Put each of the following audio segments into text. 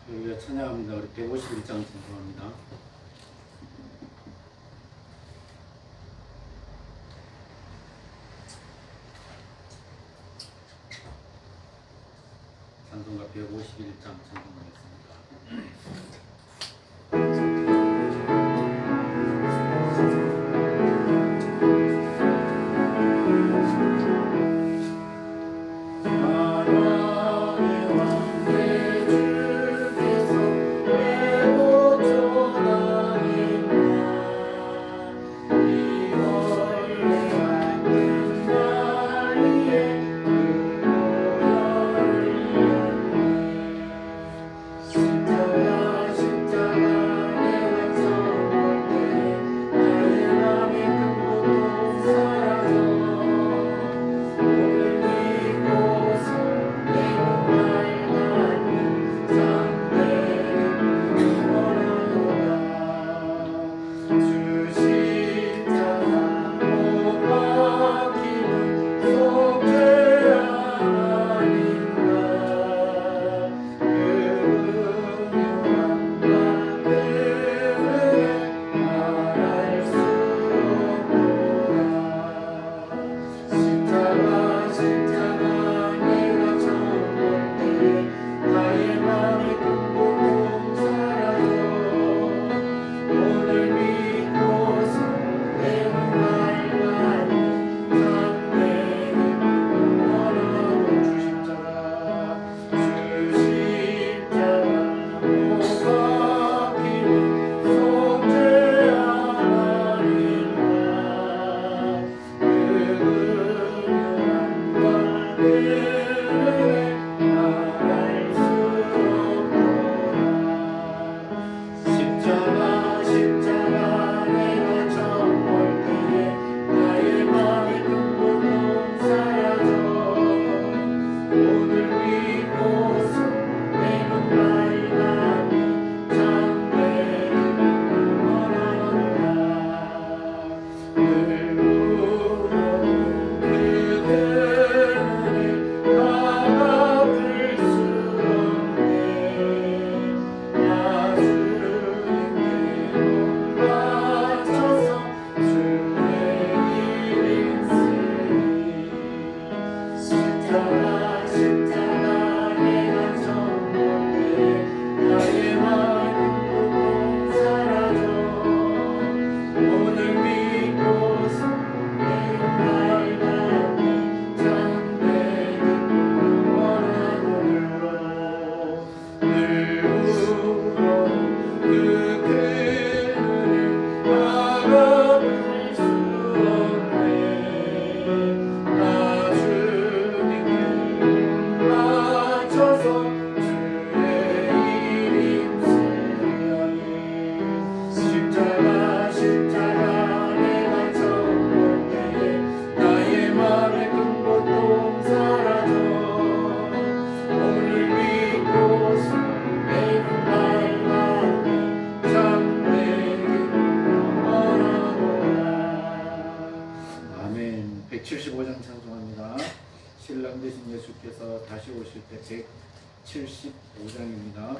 우리가 찬양합니다. 우리 151장 찬송합니다. 찬송가 151장 찬송하겠습니다. 신랑 되신 예수께서 다시 오실 때 175장입니다.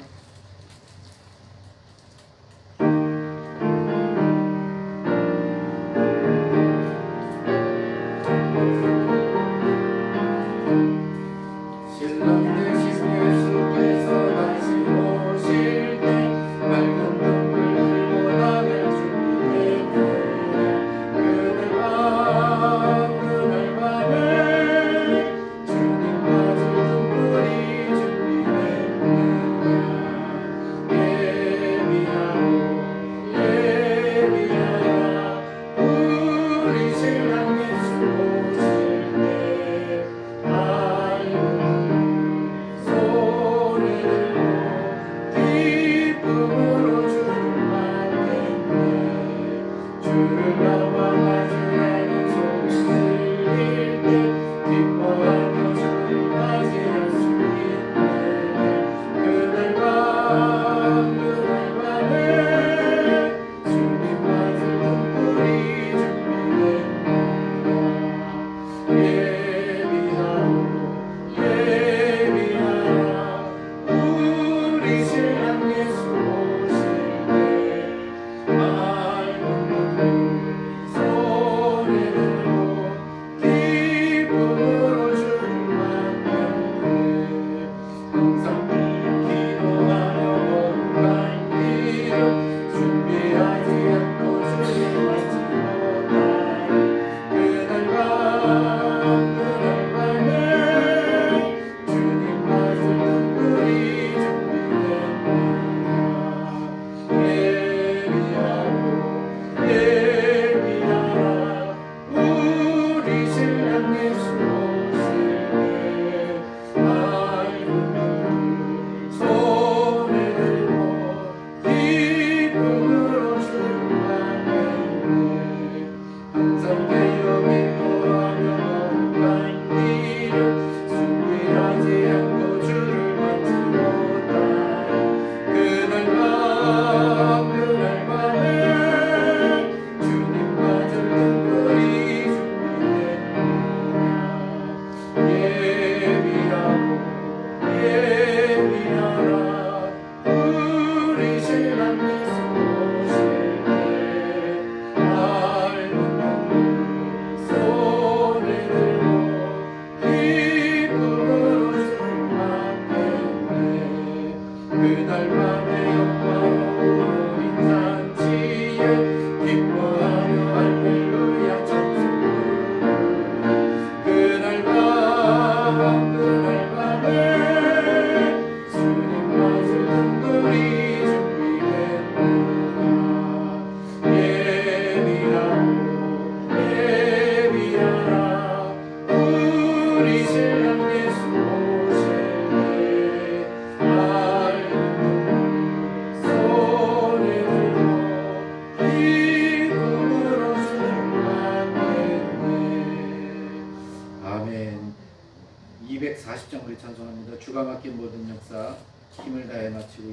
240장 우리 찬송합니다. 주가 맡긴 모든 역사 힘을 다해 마치고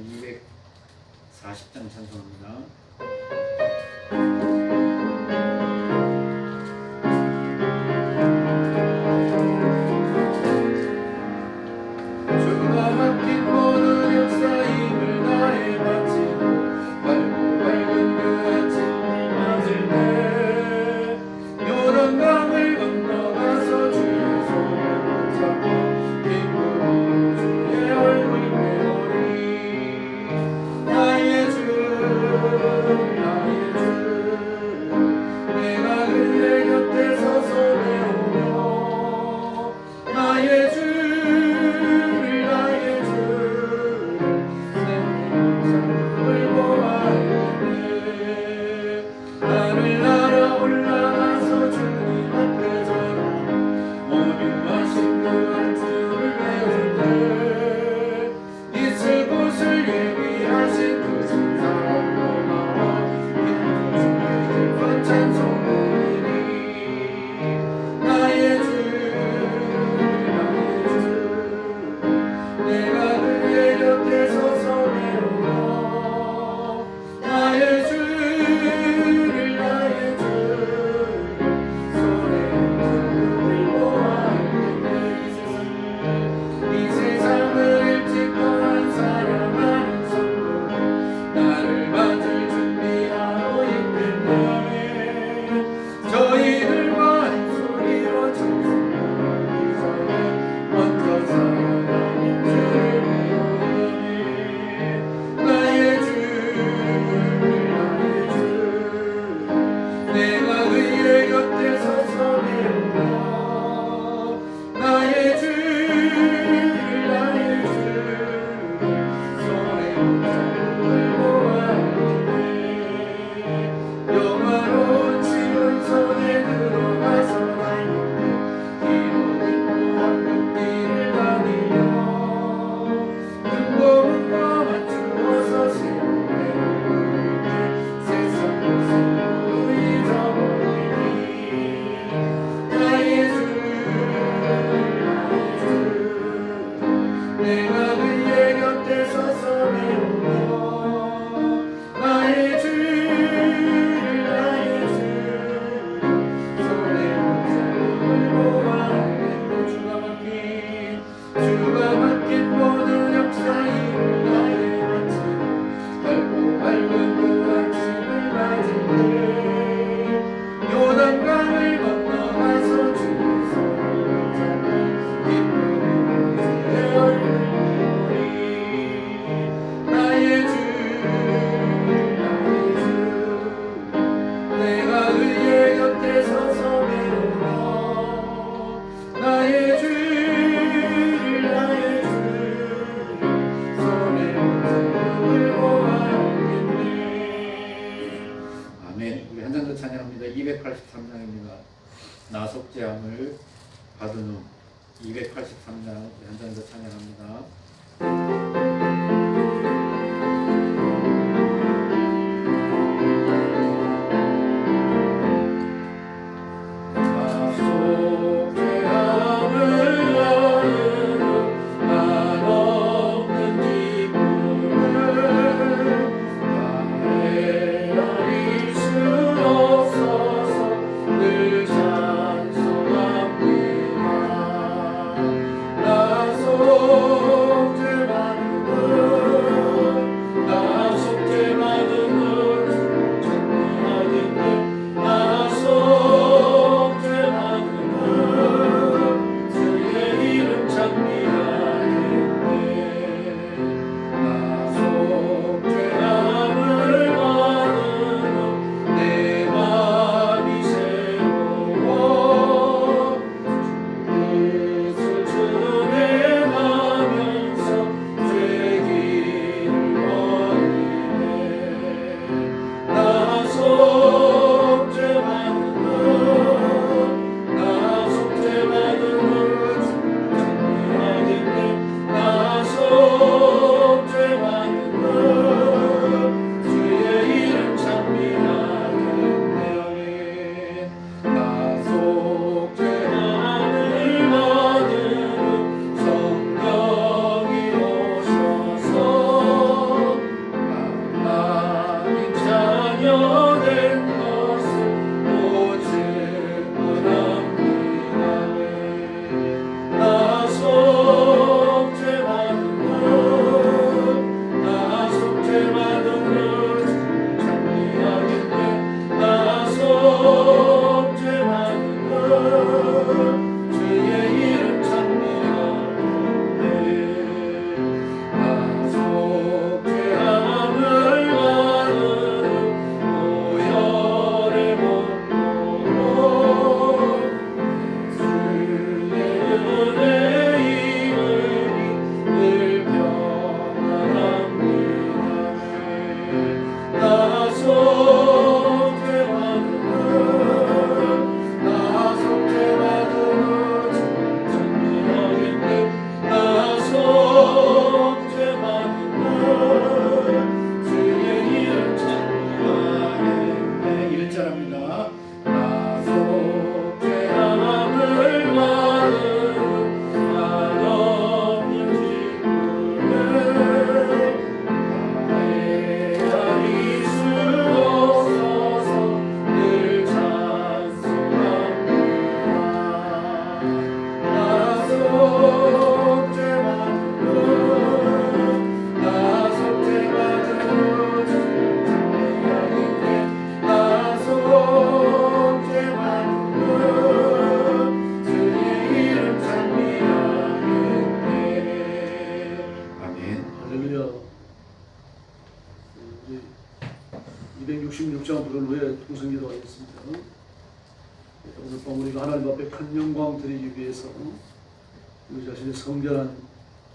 240장 찬송합니다. 283장입니다. 나속죄함을 받은 후 283장 현장에서 찬양합니다. 우리 자신의 성결한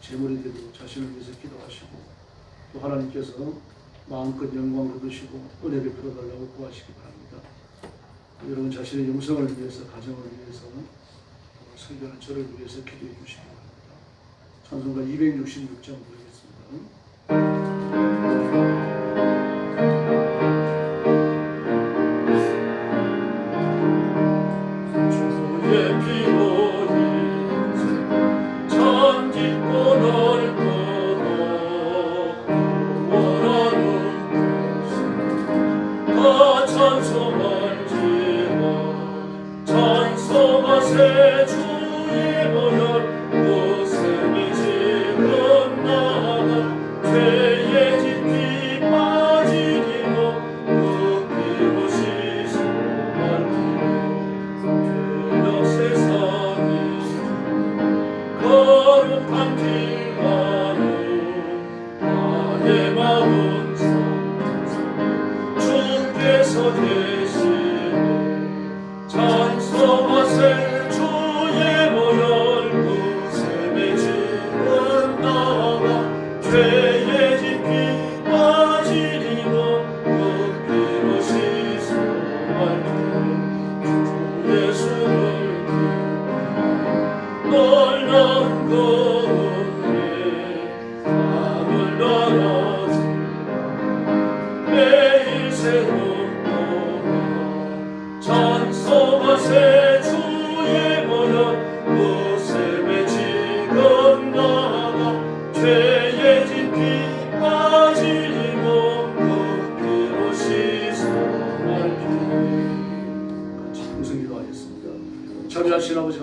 제물이 되도록 자신을 위해서 기도하시고 또 하나님께서 마음껏 영광 거두시고 은혜 베풀어 달라고 구하시기 바랍니다. 여러분 자신의 영성을 위해서, 가정을 위해서, 성결한 저를 위해서 기도해 주시기 바랍니다. 찬송가 266장 부르겠습니다. 죄의 깊이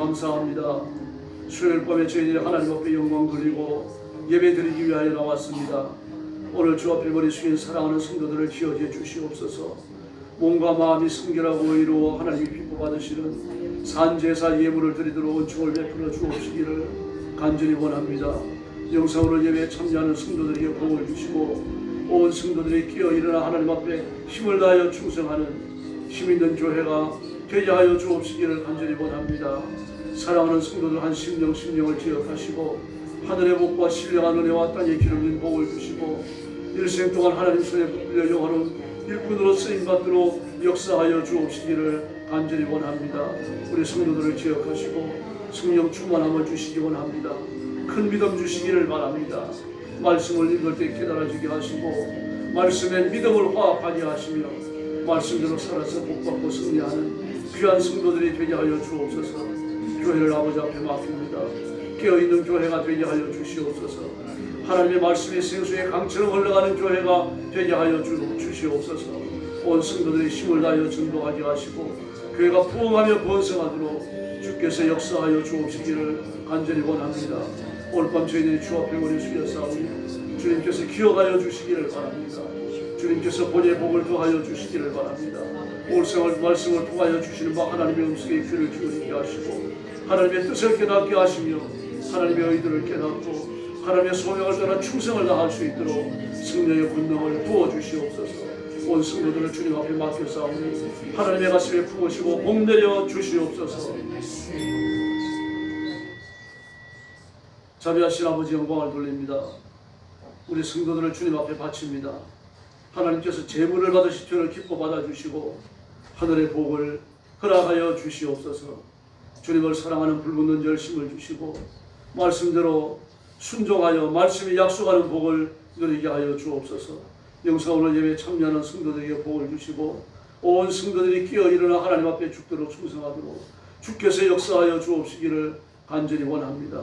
감사합니다. 수요일 밤에 저희들이 하나님 앞에 영광 돌리고 예배 드리기 위하여 나왔습니다. 오늘 주 앞에 머리 숙인 사랑하는 성도들을 기억해 주시옵소서. 몸과 마음이 순결하고 의로워 하나님이 기뻐 받으시는 산제사 예물을 드리도록 은총을 베풀어 주옵시기를 간절히 원합니다. 영상으로 예배에 참여하는 성도들에게 복을 주시고 온 성도들이 끼어 일어나 하나님 앞에 힘을 다하여 충성하는 힘있는 교회가 되게 하여 주옵시기를 간절히 원합니다. 사랑하는 성도들 한 심령을 기억하시고 하늘의 복과 신령한 은혜와 땅의 기름진 복을 주시고 일생 동안 하나님 손에 붙들려 영화로운 일꾼으로 쓰임받도록 역사하여 주옵시기를 간절히 원합니다. 우리 성도들을 기억하시고 성령 충만함을 주시기 원합니다. 큰 믿음 주시기를 바랍니다. 말씀을 읽을 때 깨달아지게 하시고 말씀에 믿음을 화합하게 하시며 말씀대로 살아서 복받고 승리하는 귀한 성도들이 되게 하여 주옵소서. 교회를 아버지 앞에 맡깁니다. 깨어있는 교회가 되게 하여 주시옵소서. 하나님의 말씀이 생수의 강처럼 흘러가는 교회가 되게 하여 주시옵소서. 온 성도들이 힘을 다하여 전도하게 하시고 교회가 부흥하며 번성하도록 주께서 역사하여 주옵시기를 간절히 원합니다. 오늘 밤 저희들이 주 앞에 머리 숙여 싸우니 주님께서 기억하여 주시기를 바랍니다. 주님께서 본의 복을 더하여 주시기를 바랍니다. 올생을 말씀을 통하여 주시는 바 하나님의 음성에 귀를 기울이게 하시고 하나님의 뜻을 깨닫게 하시며 하나님의 의도를 깨닫고 하나님의 소명을 따라 충성을 다할 수 있도록 성령의 권능을 부어주시옵소서. 온 성도들을 주님 앞에 맡겨 싸우니 하나님의 가슴에 품으시고 복내려 주시옵소서. 자비하신 아버지 영광을 돌립니다. 우리 성도들을 주님 앞에 바칩니다. 하나님께서 제물을 받으시 저를 기뻐 받아주시고 하늘의 복을 허락하여 주시옵소서. 주님을 사랑하는 불붙는 열심을 주시고 말씀대로 순종하여 말씀이 약속하는 복을 누리게 하여 주옵소서. 영상으로 예배에 참여하는 성도들에게 복을 주시고 온 성도들이 끼어 일어나 하나님 앞에 죽도록 충성하도록 주께서 역사하여 주옵시기를 간절히 원합니다.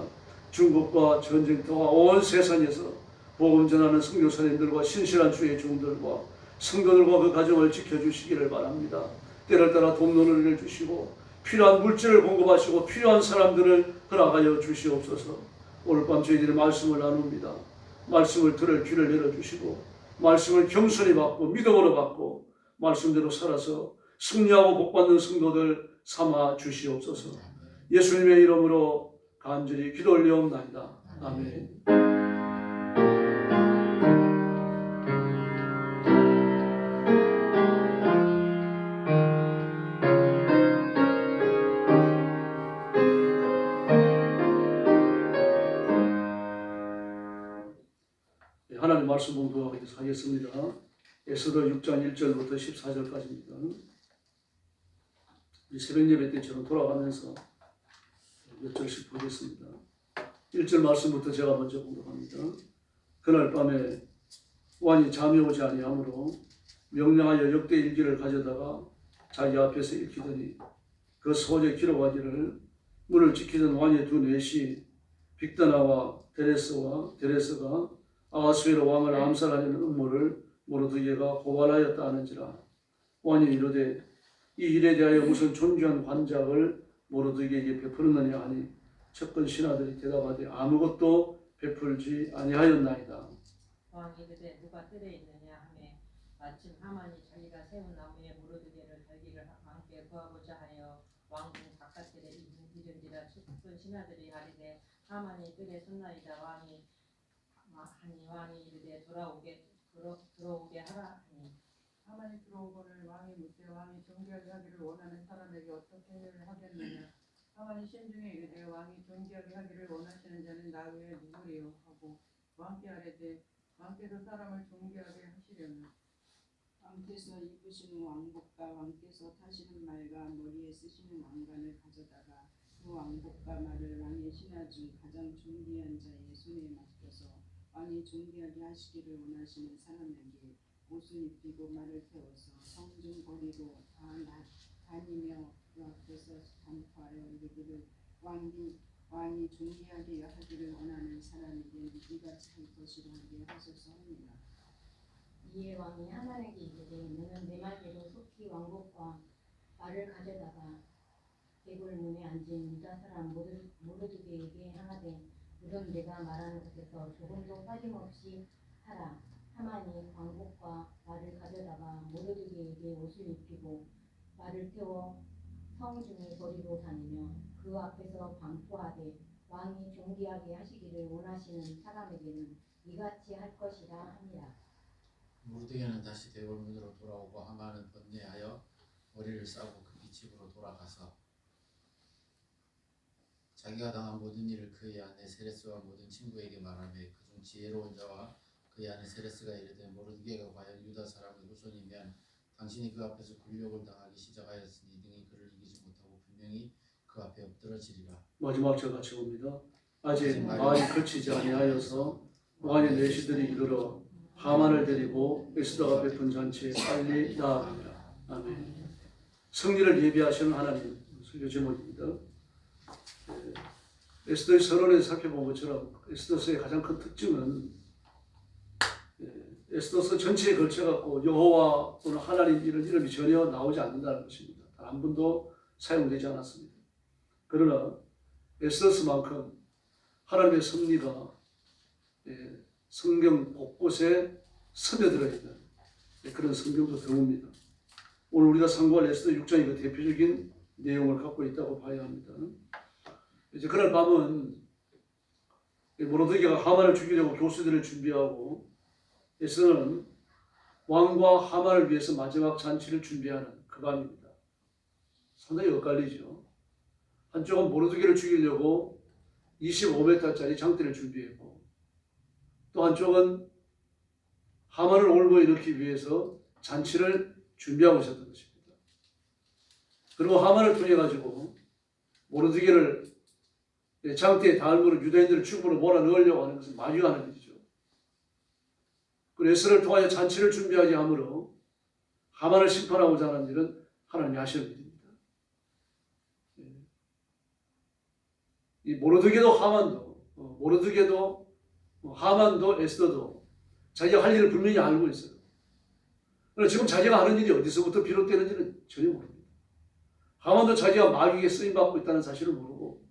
중국과 전쟁터와 온 세상에서 복음 전하는 선교사님들과 신실한 주의 종들과 성도들과 그 가정을 지켜주시기를 바랍니다. 때를 따라 돕는 은혜를 주시고 필요한 물질을 공급하시고 필요한 사람들을 허락하여 주시옵소서. 오늘 밤 저희들이 말씀을 나눕니다. 말씀을 들을 귀를 열어주시고 말씀을 겸손히 받고 믿음으로 받고 말씀대로 살아서 승리하고 복받는 성도들 삼아 주시옵소서. 예수님의 이름으로 간절히 기도 올려옵나이다. 아멘. 하나님 말씀 공부하고 하겠습니다. 에스더 6장 1절부터 14절까지입니다. 새벽 예배 때처럼 돌아가면서 몇 절씩 보겠습니다. 1절 말씀부터 제가 먼저 공부합니다. 그날 밤에 왕이 잠이 오지 아니하므로 명령하여 역대 일기를 가져다가 자기 앞에서 읽히더니 그 소재 기록하기를 문을 지키던 왕의 두 내시 빅드나와 데레스가 아하수에로 왕을 암살하려는 음모를 모르드게가 고발하였다 하는지라. 왕이 이르되 이 일에 대하여 무슨 존귀한 관작을 모르드게에게 베푸느냐 하니 첩근 신하들이 대답하되 아무것도 베풀지 아니하였나이다. 왕이 이르되 누가 뜰에 있느냐 하매 마침 하만이 자기가 세운 나무에 모르드게를 달기를 왕께 구하고자 하여 왕궁 바깥들에 이른지라. 첩근 신하들이 아뢰되 하만이 뜰에 섰나이다. 왕이 이르되 들어오게 하라 하니 하만이 들어오거늘 왕이 묻되 왕이 정죄하게 하기를 원하는 사람에게 어떻게 하겠느냐. 하만이 심중에 이르되 왕이 정죄하게 하기를 원하시는 자는 나 외에 누구리요 하고 왕께 아뢰되 왕께서 사람을 정죄하게 하시려면 왕께서 입으시는 왕복과 왕께서 타시는 말과 머리에 쓰시는 왕관을 가져다가 그 왕복과 말을 왕의 신하 중 가장 존귀한 자의 손에 맡겨서 왕이 존귀하게 하시기를 원하시는 사람에게 옷을 입히고 말을 태워서 성중 거리로 다니며 그 앞에서 간파하여 이르기를 왕이 존귀하게 하기를 원하는 사람에게 이같이 할 것이라 하게 하소서 하니라. 이에 왕이 하만에게 이르되 너는 내 말대로 속히 왕복과 말을 가져다가 대궐 문에 앉은 유다 사람 모르드게에게 향하되 우선 내가 말하는 것에서 조금도 빠짐없이 하라. 하만이 광복과 말을 가져다가 모르드게에게 옷을 입히고 말을 태워 성 중의 거리로 다니며 그 앞에서 반포하되 왕이 존귀하게 하시기를 원하시는 사람에게는 이같이 할 것이라 하니라. 모르드게는 다시 대궐문으로 돌아오고 하만은 번뇌하여 머리를 싸고 급히 집으로 돌아가서 자기가 당한 모든 일을 그의 아내 세레스와 모든 친구에게 말하며 그중 지혜로운 자와 그의 아내 세레스가 이르되 모르드게가 과연 유다 사람의 후손이면 당신이 그 앞에서 굴욕을 당하기 시작하였으니 능히 그를 이기지 못하고 분명히 그 앞에 엎드러지리라. 마지막 절 같이 봅니다. 아직 말이 그치지 아니하여서 왕의 내시들이 이르러 하만을 데리고 에스더가 베푼 잔치에 빨리 나아가니라. 아멘. 승리를 예비하시는 하나님 설교 제목입니다. 에스더의 선언에서 살펴본 것처럼 에스더서의 가장 큰 특징은 에스더서 전체에 걸쳐갖고 여호와 또는 하나님 이런 이름이 전혀 나오지 않는다는 것입니다. 단 한 번도 사용되지 않았습니다. 그러나 에스더서만큼 하나님의 섭리가 성경 곳곳에 스며들어 있는 그런 성경도 드뭅니다. 오늘 우리가 상고할 에스더 6장이 그 대표적인 내용을 갖고 있다고 봐야 합니다. 이제 그날 밤은 모르드게가 하만을 죽이려고 교수들을 준비하고 에스더는 왕과 하만을 위해서 마지막 잔치를 준비하는 그 밤입니다. 상당히 엇갈리죠. 한쪽은 모르드게를 죽이려고 25m짜리 장대를 준비했고 또 한쪽은 하만을 올고 일으키기 위해서 잔치를 준비하고 있었던 것입니다. 그리고 하만을 통해 가지고 모르드게를 장대에 닮으로 유대인들을 죽음으로 몰아넣으려고 하는 것은 마주하는 일이죠. 그리고 에스더를 통하여 잔치를 준비하게 하므로 하만을 심판하고자 하는 일은 하나님이 하시는 일입니다. 이 모르드게도 하만도 에스더도 자기가 할 일을 분명히 알고 있어요. 그러나 지금 자기가 하는 일이 어디서부터 비롯되는지는 전혀 모릅니다. 하만도 자기가 마귀에게 쓰임받고 있다는 사실을 모르고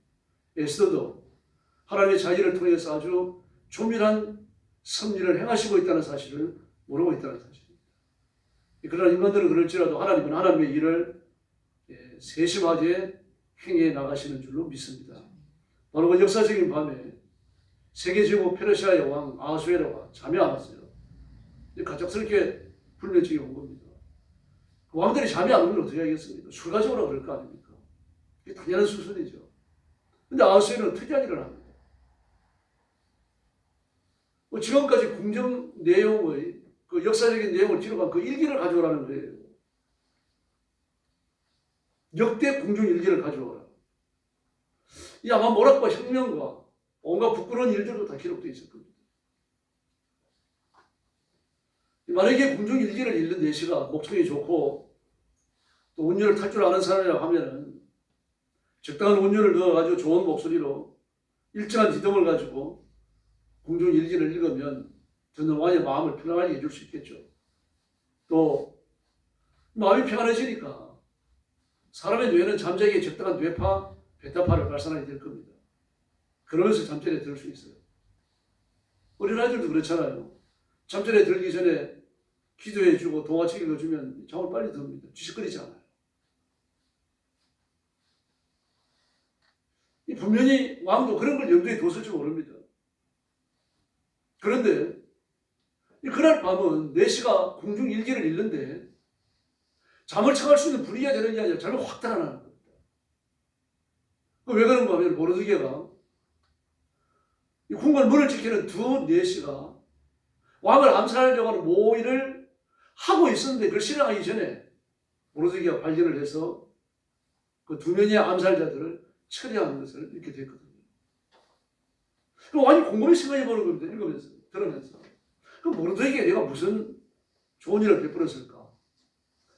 에스더도 하나님의 자기를 통해서 아주 조밀한 섭리를 행하시고 있다는 사실을 모르고 있다는 사실입니다. 그러나 인간들은 그럴지라도 하나님은 하나님의 일을 세심하게 행해 나가시는 줄로 믿습니다. 바로 그 역사적인 밤에 세계제국 페르시아의 왕 아하수에로가 잠이 안 왔어요. 갑작스럽게 불면증이 온 겁니다. 그 왕들이 잠이 안 오면 어떻게 하겠습니까? 술 가져오라 그럴 거 아닙니까? 이게 당연한 수순이죠. 근데 아하수에로는 특이한 일을 합니다. 지금까지 궁정 내용의 그 역사적인 내용을 기록한 그 일기를 가져오라는 거예요. 역대 궁정 일기를 가져오라. 이 아마 모락과 혁명과 온갖 부끄러운 일들도 다 기록되어 있을 겁니다. 만약에 궁정 일기를 읽는 내시가 목청이 좋고 또 운율을 탈 줄 아는 사람이라고 하면은 적당한 운율을 넣어가지고 좋은 목소리로 일정한 리듬을 가지고 궁정 일기를 읽으면 듣는 왕의 마음을 편안하게 해줄 수 있겠죠. 또 마음이 평안해지니까 사람의 뇌는 잠자기에 적당한 뇌파, 베타파를 발산하게 될 겁니다. 그러면서 잠자리에 들 수 있어요. 어린아이들도 그렇잖아요. 잠자리에 들기 전에 기도해주고 동화책 읽어주면 잠을 빨리 듭니다. 뒤척거리지 않아요. 분명히 왕도 그런 걸 염두에 뒀을지 모릅니다. 그런데 그날 밤은 내시가 궁중 일기를 읽는데 잠을 청할 수 있는 분위기가 되는 게 아니라 잠이 확 달아나는 겁니다. 왜 그런가 하면 모르드게가 이 궁궐 문을 지키는 두 내시가 왕을 암살하려고 하는 모의를 하고 있었는데 그걸 실행하기 전에 모르드게가 발견을 해서 그 두 명의 암살자들을 처리하는 것을 이렇게 됐거든요. 그럼 왕이 곰곰이 생각해 보는 겁니다. 읽으면서, 들으면서. 그럼 모르드게에게 내가 무슨 좋은 일을 베풀었을까?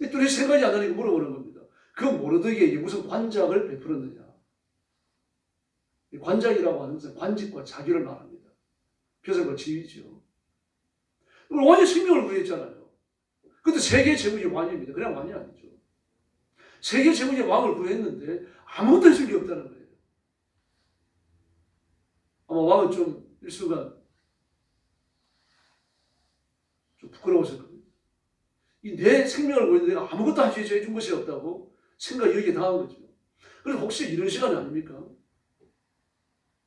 이 둘이 생각이 안 나니까 물어보는 겁니다. 그 모르드게에게 무슨 관작을 베풀었느냐? 이 관작이라고 하는 것은 관직과 자기를 말합니다. 표적과 지위죠. 왕이 생명을 구했잖아요. 근데 세계 제국이 왕입니다. 그냥 왕이 아니죠. 세계 최고의 왕을 구했는데 아무것도 해줄 게 없다는 거예요. 아마 왕은 좀 일순간 좀 부끄러웠을 겁니다. 이 내 생명을 구했는데 내가 아무것도 해준 것이 없다고 생각이 여기에 당한 거죠. 그래서 혹시 이런 시간 아닙니까?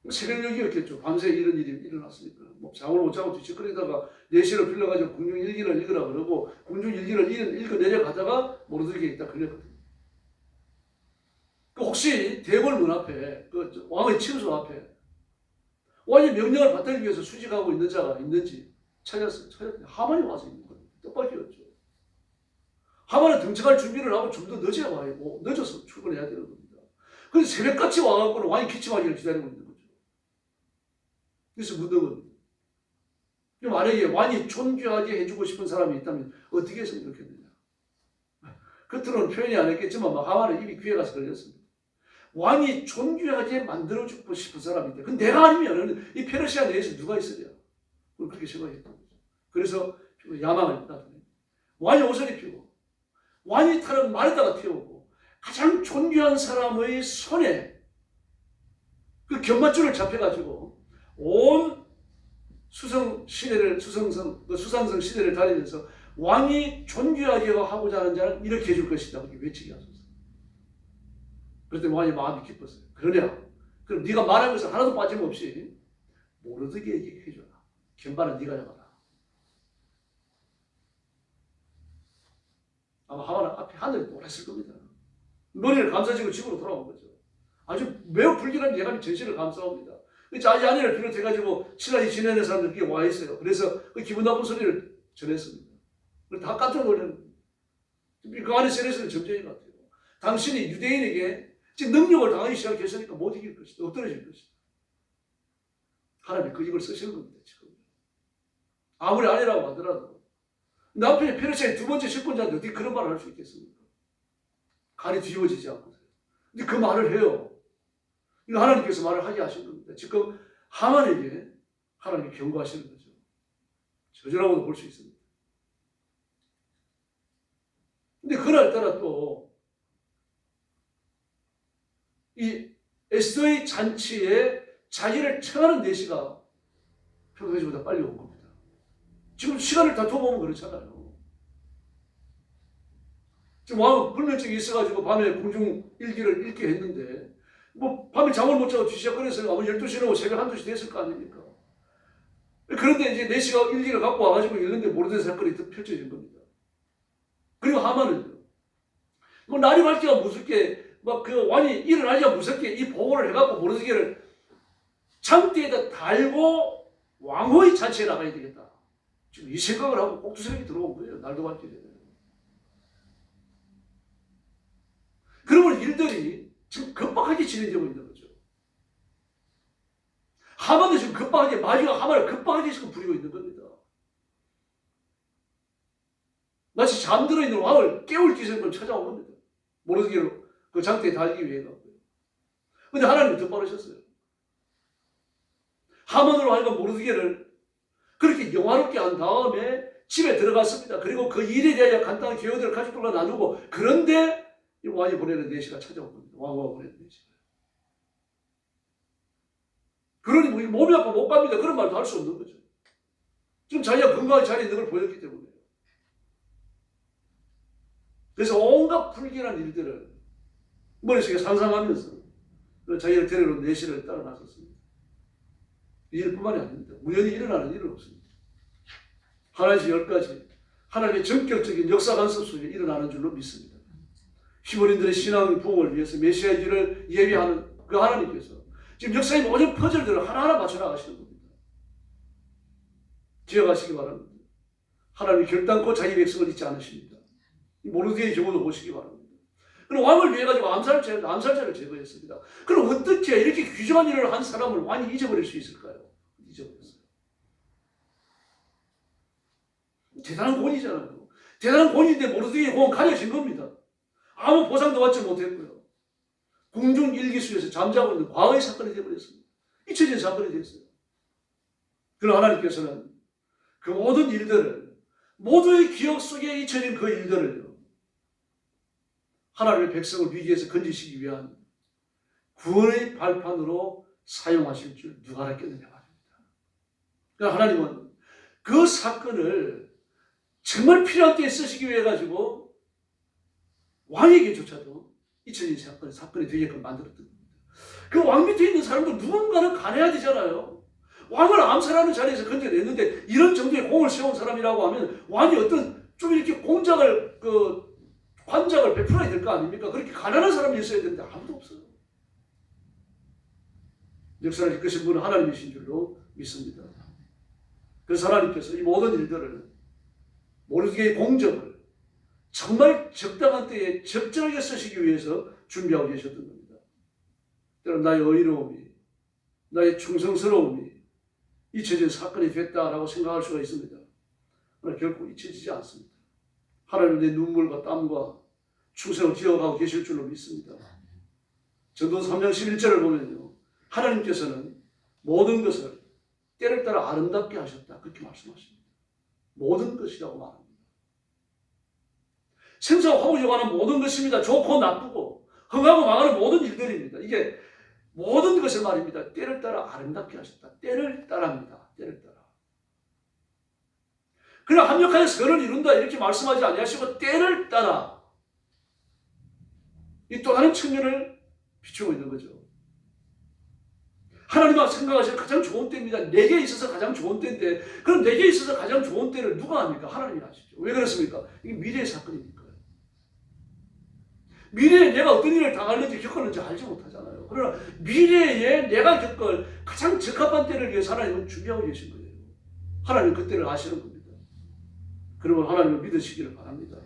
새벽녘이었겠죠. 밤새 이런 일이 일어났으니까. 뭐 잠을 못 자고 뒤척거리다가 내시를 빌려가지고 궁중일기를 읽으라 그러고 궁중일기를 읽어 내려가다가 모르드게에 있다 걸렸거든요. 혹시 대궐 문 앞에 그 왕의 침소 앞에 왕의 명령을 받들기 위해서 수직하고 있는 자가 있는지 찾았어요. 하만이 와서 있는 거예요. 뜻밖이었죠. 하만은 등쳐갈 준비를 하고 좀 더 늦어야 와요. 늦어서 출근해야 되는 겁니다. 그래서 새벽같이 와갖고 왕이 기침하기를 기다리고 있는 거죠. 그래서 묻는 겁니다. 만약에 왕이 존귀하게 해주고 싶은 사람이 있다면 어떻게 했으면 좋겠느냐. 겉으로는 표현이 안 했겠지만 하만은 입이 귀에 가서 걸렸습니다. 왕이 존귀하게 만들어주고 싶은 사람이 있다. 근데 내가 아니면 이 페르시아 내에서 누가 있으랴. 그렇게 생각했던 거죠. 그래서 야망을 나타냅니다. 왕이 옷을 입히고 왕이 타는 말에다가 태우고 가장 존귀한 사람의 손에 그 견ματ줄을 잡혀가지고 온 수상성 시내를 다니면서 왕이 존귀하게 하고자 하는 자는 이렇게 해줄 것이다. 그렇게 외치게 하소서. 그랬더니 왕이 마음이 기뻤어요. 그러냐? 그럼 네가 말한 것을 하나도 빠짐없이 모르드게에게 해줘라. 견반은 네가 잡아라. 아마 하만은 앞에 하늘이 놀랐을 겁니다. 머리를 감싸지고 집으로 돌아온 거죠. 아주 매우 불길한 예감이 전신을 감싸옵니다. 자기 아내를 비롯해가지고 친하게 지내는 사람들이 와 있어요. 그래서 그 기분 나쁜 소리를 전했습니다. 다 깜짝 놀랐는데 그 안에 세례서는 점쟁이 같아요. 당신이 유대인에게 지금 능력을 당하기 시작했으니까 못 이길 것이다. 엎드러질 것이다. 하나님이 그 입을 쓰시는 겁니다. 지금. 아무리 아내라고 하더라도 남편이 페르시아의 두 번째 실권자인데 어떻게 그런 말을 할 수 있겠습니까? 간이 뒤집어지지 않고서요. 근데 그 말을 해요. 이거 하나님께서 말을 하게 하신 겁니다. 지금 하만에게 하나님이 경고하시는 거죠. 저주라고도 볼 수 있습니다. 근데 그날따라 또 이 에스더의 잔치에 자기를 청하는 내시가 평소보다 빨리 온 겁니다. 지금 시간을 다퉈보면 그렇잖아요. 지금 왕은 불면증이 있어가지고 밤에 공중 일기를 읽게 했는데 뭐 밤에 잠을 못 자고 뒤시작거려서 아마 12시 넘고 새벽 1, 2시 됐을 거 아닙니까? 그런데 이제 내시가 일기를 갖고 와가지고 읽는데 모르는 사건이 더 펼쳐진 겁니다. 그리고 하만은요. 뭐 날이 밝기가 무섭게 막 그 왕이 일어나기가 무섭게 이 보고를 해갖고 모르드게를 장대에다 달고 왕후의 잔치에 나가야 되겠다. 지금 이 생각을 하고 꼭두새벽이 들어온 거예요. 날도 밝게 되면. 그러면 일들이 지금 급박하게 진행되고 있는 거죠. 하만도 지금 급박하게, 마귀가 하만을 급박하게 지금 부리고 있는 겁니다. 마치 잠들어 있는 왕을 깨울 기세를 찾아온 겁니다. 모르드게로 그 장대에 달기 위해 가고요. 근데 하나님이 더 빠르셨어요. 하만으로 하여금 모르드게를 그렇게 영화롭게 한 다음에 집에 들어갔습니다. 그리고 그 일에 대하여 간단한 기호들을 가족들과 나누고 그런데 이 왕이 보내는 내시가 찾아온 겁니다. 왕후가 보내는 내시가. 그러니 뭐 몸이 아파 못 갑니다. 그런 말도 할 수 없는 거죠. 지금 자기가 건강한 자리에 있는 걸 보였기 때문에. 그래서 온갖 불길한 일들을 머릿속에 상상하면서 자기를 데려온 내시를 따라 나섰습니다. 이 일뿐만이 아닙니다. 우연히 일어나는 일은 없습니다. 하나에서 10가지 하나님의 전격적인 역사 간섭 속에 일어나는 줄로 믿습니다. 히브리인들의 신앙 부흥을 위해서 메시아의 길을 예비하는 그 하나님께서 지금 역사의 모든 퍼즐들을 하나하나 맞춰 나가시는 겁니다. 기억하시기 바랍니다. 하나님이 결단코 자기 백성을 잊지 않으십니다. 모르드게의 경우도 보시기 바랍니다. 그럼 왕을 위해 가지고 암살자를 제거했습니다. 그럼 어떻게 이렇게 귀중한 일을 한 사람을 왕이 잊어버릴 수 있을까요? 잊어버렸어요. 대단한 권위잖아요. 대단한 권위인데 모르드게의 공은 가려진 겁니다. 아무 보상도 받지 못했고요. 궁중 일기수에서 잠자고 있는 과거의 사건이 되어버렸습니다. 잊혀진 사건이 됐어요. 그러나 하나님께서는 그 모든 일들을 모두의 기억 속에 잊혀진 그 일들을요. 하나님의 백성을 위기에서 건지시기 위한 구원의 발판으로 사용하실 줄 누가 알았겠느냐 말입니다. 그러니까 하나님은 그 사건을 정말 필요한 때에 쓰시기 위해 가지고 왕에게조차도 잊혀진 사건이 되게끔 만들었던 겁니다. 그 왕 밑에 있는 사람도 누군가는 가려야 되잖아요. 왕을 암살하는 자리에서 건져냈는데 이런 정도의 공을 세운 사람이라고 하면 왕이 어떤 좀 이렇게 공작을 관작을 베풀어야 될 거 아닙니까? 그렇게 가난한 사람이 있어야 되는데 아무도 없어요. 역사를 이끄신 분은 하나님이신 줄로 믿습니다. 그래서 하나님께서 이 모든 일들을 모르드게의 공적을 정말 적당한 때에 적절하게 쓰시기 위해서 준비하고 계셨던 겁니다. 때론 나의 의로움이, 나의 충성스러움이 잊혀진 사건이 됐다라고 생각할 수가 있습니다. 그러나 결코 잊혀지지 않습니다. 하나님은 내 눈물과 땀과 충성을 기억하고 계실 줄로 믿습니다. 전도서 3장 11절을 보면요, 하나님께서는 모든 것을 때를 따라 아름답게 하셨다, 그렇게 말씀하십니다. 모든 것이라고 말합니다. 생사와 화복이 관한 모든 것입니다. 좋고 나쁘고 흥하고 망하는 모든 일들입니다. 이게 모든 것을 말입니다. 때를 따라 아름답게 하셨다. 때를 따라입니다. 때를 따라. 그러나 합력하여 선을 이룬다 이렇게 말씀하지 아니하시고 때를 따라 이 또 다른 측면을 비추고 있는 거죠. 하나님과 생각하시는 가장 좋은 때입니다. 내게 있어서 가장 좋은 때인데 그럼 내게 있어서 가장 좋은 때를 누가 합니까? 하나님이 아시죠. 왜 그렇습니까? 이게 미래의 사건이니까요. 미래에 내가 어떤 일을 당하는지 겪었는지 알지 못하잖아요. 그러나 미래에 내가 겪을 가장 적합한 때를 위해서 하나님은 준비하고 계신 거예요. 하나님은 그 때를 아시는 겁니다. 그러면 하나님을 믿으시기를 바랍니다.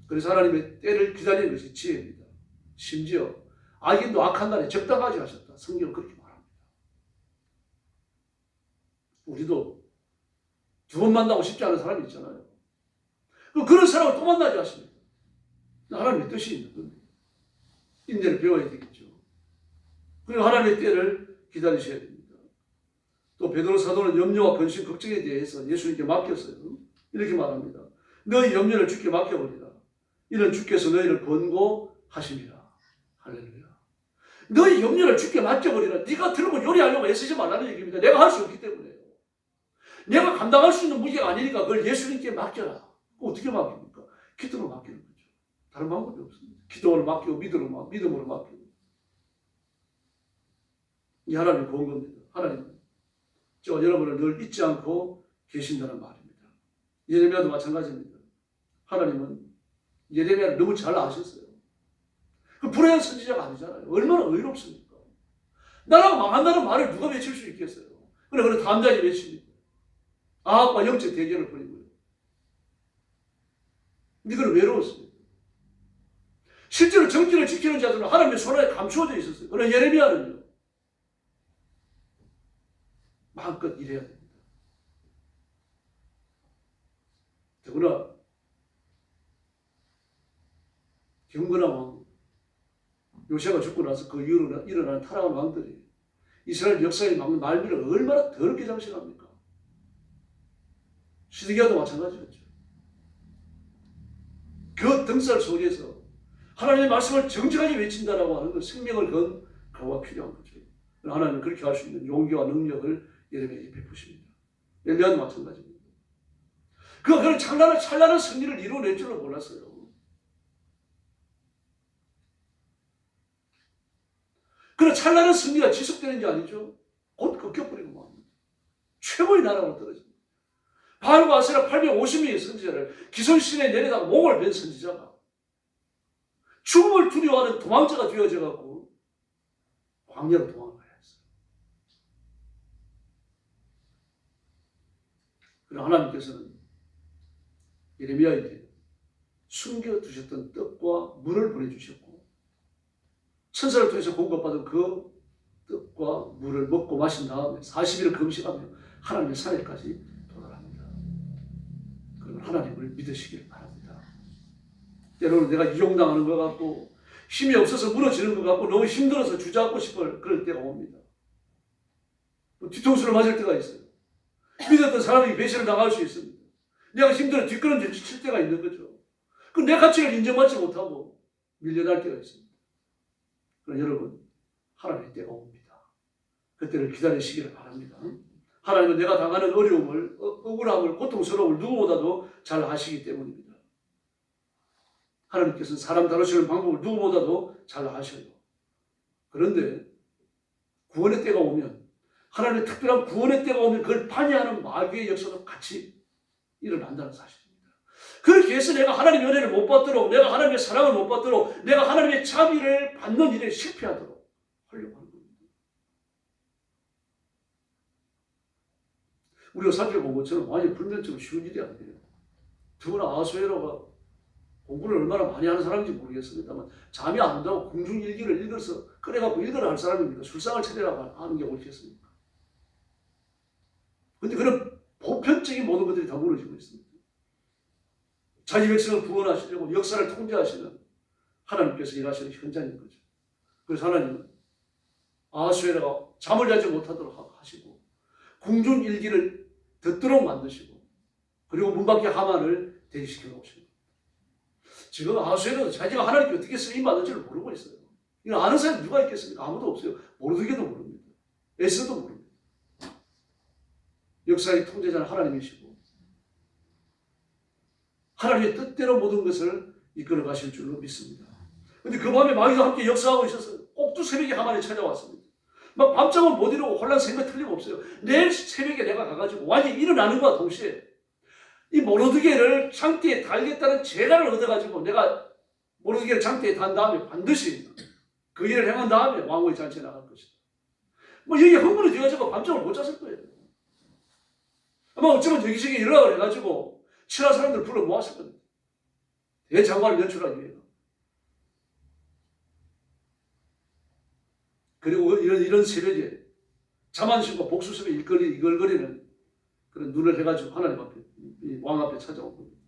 그래서 하나님의 때를 기다리는 것이 지혜입니다. 심지어 악인도 악한 날에 적당하지 하셨다. 성경은 그렇게 말합니다. 우리도 두 번 만나고 싶지 않은 사람이 있잖아요. 그런 사람을 또 만나지 않습니까? 하나님의 뜻이 있는 겁니다. 인내를 배워야 되겠죠. 그리고 하나님의 때를 기다리셔야 됩니다. 또 베드로 사도는 염려와 근심, 걱정에 대해서 예수님께 맡겼어요. 이렇게 말합니다. 너희 염려를 주께 맡겨버리라. 이는 주께서 너희를 권고하심이라. 할렐루야. 너희 염려를 주께 맡겨버리라. 네가 들고 요리하려고 애쓰지 말라는 얘기입니다. 내가 할 수 없기 때문에요. 내가 감당할 수 있는 무게가 아니니까 그걸 예수님께 맡겨라. 어떻게 맡깁니까? 기도로 맡기는 거죠. 다른 방법이 없습니다. 기도를 맡기고 믿음으로 맡기고. 이 하나님이 고운 겁니다. 하나님은 저 여러분을 늘 잊지 않고 계신다는 말입니다. 예레미야도 마찬가지입니다. 하나님은 예레미야를 너무 잘 아셨어요. 그 불의한 선지자가 아니잖아요. 얼마나 의롭습니까? 나라가 망한다는 말을 누가 외칠 수 있겠어요? 그래 담장이 외칩니다. 아합과 영적 대결을 벌이고요. 이들은 외로웠습니다. 실제로 정기를 지키는 자들은 하나님의 손안에 감추어져 있었어요. 그러나 예레미야는요, 마음껏 일해야 됩니다. 더구나 경건한 왕, 요새가 죽고 나서 그 이후로 일어나는 타락한 왕들이 이스라엘 역사에 막는 말미를 얼마나 더럽게 장식합니까? 시드기야도 마찬가지였죠. 그 등살 속에서 하나님의 말씀을 정직하게 외친다라고 하는 건 생명을 건 각오가 필요한 거죠. 하나님은 그렇게 할 수 있는 용기와 능력을 예레미야에게 베푸십니다. 엘리야도 마찬가지입니다. 그런 찬란한 승리를 이루어낼 줄은 몰랐어요. 그런 찬란한 승리가 지속되는 게 아니죠. 곧 꺾여버리고 맙니다. 최고의 나라로 떨어집니다. 바알과 아세라 850명의 선지자를 기손신에 내려다가 목을 벤 선지자가 죽음을 두려워하는 도망자가 되어져갖고 광야로 도망가야 했어요. 그러나 하나님께서는 예레미야에게 숨겨두셨던 떡과 물을 보내주셨고 천사를 통해서 공급받은 그 떡과 물을 먹고 마신 다음에 40일을 금식하며 하나님의 산에까지 도달합니다. 그러면 하나님을 믿으시길 바랍니다. 때로는 내가 이용당하는 것 같고 힘이 없어서 무너지는 것 같고 너무 힘들어서 주저앉고 싶을 그럴 때가 옵니다. 뒤통수를 맞을 때가 있어요. 믿었던 사람이 배신을 당할 수 있습니다. 내가 힘들어 뒷걸음질 칠 때가 있는 거죠. 그 내 가치를 인정받지 못하고 밀려날 때가 있습니다. 그러나 여러분, 하나님의 때가 옵니다. 그때를 기다리시기를 바랍니다. 하나님은 내가 당하는 어려움을, 억울함을, 고통스러움을 누구보다도 잘 아시기 때문입니다. 하나님께서는 사람 다루시는 방법을 누구보다도 잘 아셔요. 그런데 구원의 때가 오면, 하나님의 특별한 구원의 때가 오면 그걸 반의하는 마귀의 역사도 같이 일어난다는 사실입니다. 그렇게 해서 내가 하나님의 은혜를 못 받도록, 내가 하나님의 사랑을 못 받도록, 내가 하나님의 자비를 받는 일에 실패하도록 하려고 하는 겁니다. 우리가 살펴본 것처럼 완전히 불면증은 쉬운 일이 아니에요. 더구나 아하수에로가 공부를 얼마나 많이 하는 사람인지 모르겠습니다만 잠이 안 온다고 궁중일기를 읽어서 꺼내갖고 읽으라 할 사람입니까? 술상을 차리라고 하는 게 옳겠습니까? 그런데 그런 보편적인 모든 것들이 다 무너지고 있습니다. 자기 백성을 구원하시려고 역사를 통제하시는 하나님께서 일하시는 현장인 거죠. 그래서 하나님은 아하수에로가 잠을 자지 못하도록 하시고 궁중일기를 듣도록 만드시고 그리고 문 밖에 하만을 대기시켜 놓으시고 지금 아하수에로도 자기가 하나님께 어떻게 쓰임받는지를 모르고 있어요. 이걸 아는 사람이 누가 있겠습니까? 아무도 없어요. 모르드게도 모릅니다. 에스더도 모릅니다. 역사의 통제자는 하나님이시고 하나님의 뜻대로 모든 것을 이끌어 가실 줄로 믿습니다. 그런데 그 밤에 마귀가 함께 역사하고 있었어요. 꼭두 새벽에 하만이 찾아왔습니다. 막 밤잠을 못 이루고 혼란스러운 거 틀림없어요. 내일 새벽에 내가 가가지고 완전히 일어나는 것과 동시에 이 모르드게를 장대에 달겠다는 재간을 얻어가지고 내가 모르드게를 장대에 단 다음에 반드시 그 일을 행한 다음에 왕후의 잔치에 나갈 것이다. 뭐 여기 흥분이 되어가지고 밤잠을 못 잤을 거예요. 아마 어쩌면 여기저기 연락을 해가지고 친한 사람들을 불러 모았을 겁니다. 대장관을 연출하기 위해서. 그리고 이런 새벽에 자만심과 복수심에 이글거리는 그런 눈을 해가지고 하나님 앞에, 왕 앞에 찾아온 겁니다.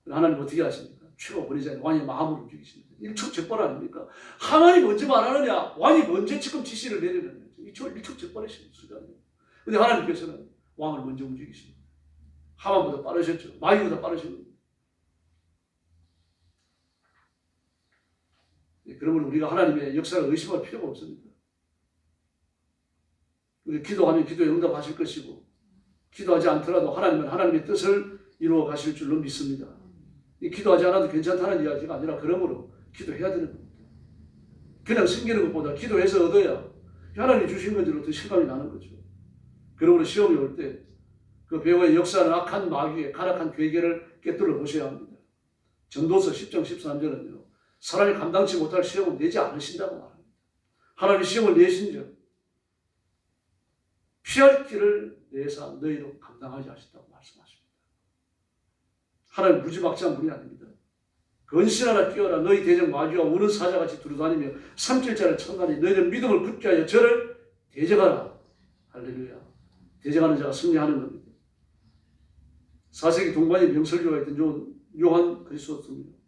하나님 어떻게 하십니까? 추가 버리지 않고 왕의 마음을 움직이십니다. 일촉즉발 아닙니까? 하나님 먼저 말하느냐, 왕이 먼저 지금 지시를 내리느냐. 일촉즉발이신 수단이에요. 근데 하나님께서는 왕을 먼저 움직이십니다. 하만보다 빠르셨죠. 마귀보다 빠르십니다. 그러면 우리가 하나님의 역사를 의심할 필요가 없습니다. 우리 기도하면 기도에 응답하실 것이고 기도하지 않더라도 하나님은 하나님의 뜻을 이루어 가실 줄로 믿습니다. 기도하지 않아도 괜찮다는 이야기가 아니라 그러므로 기도해야 되는 겁니다. 그냥 생기는 것보다 기도해서 얻어야 하나님이 주신 건지로 더 실감이 나는 거죠. 그러므로 시험이 올 때 그 배후의 역사는 악한 마귀의 가락한 괴계를 깨뜨려 보셔야 합니다. 전도서 10장 13절은요. 사람이 감당치 못할 시험을 내지 않으신다고 말합니다. 하나님이 시험을 내신즉 피할 길을 내사 너희로 감당하지 하신다고 말씀하십니다. 하나님 무지막지한 분이 아닙니다. 건신하라 뛰어라 너희 대적 마귀와 우는 사자같이 두루다니며 삼킬자를 청하니 너희는 믿음을 굳게 하여 저를 대적하라. 할렐루야. 대적하는 자가 승리하는 겁니다. 4세기 동반의 명설교가 있던 요한 그리스도입니다.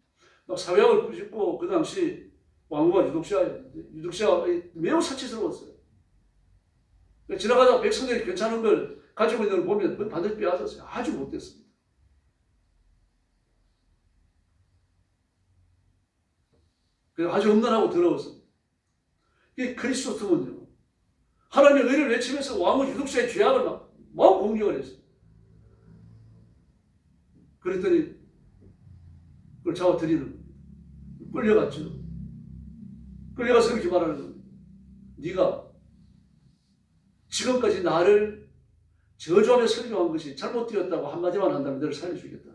막 사회학을 꾸짖고 그 당시 왕후가 유독시아였는데 유독시아가 매우 사치스러웠어요. 지나가다가 백성들이 괜찮은 걸 가지고 있는 걸 보면 반드시 빼앗았어요. 아주 못됐습니다. 그래서 아주 음란하고 더러웠습니다. 이 그리스도인은요. 하나님의 의를 외치면서 왕후 유독시아의 죄악을 막 공격을 했어요. 그랬더니 그걸 잡아들이는 겁니다. 끌려갔죠. 끌려가서 이렇게 말하는 겁니다. 네가 지금까지 나를 저주하며 설교한 것이 잘못되었다고 한마디만 한다면 너를 살려주겠다.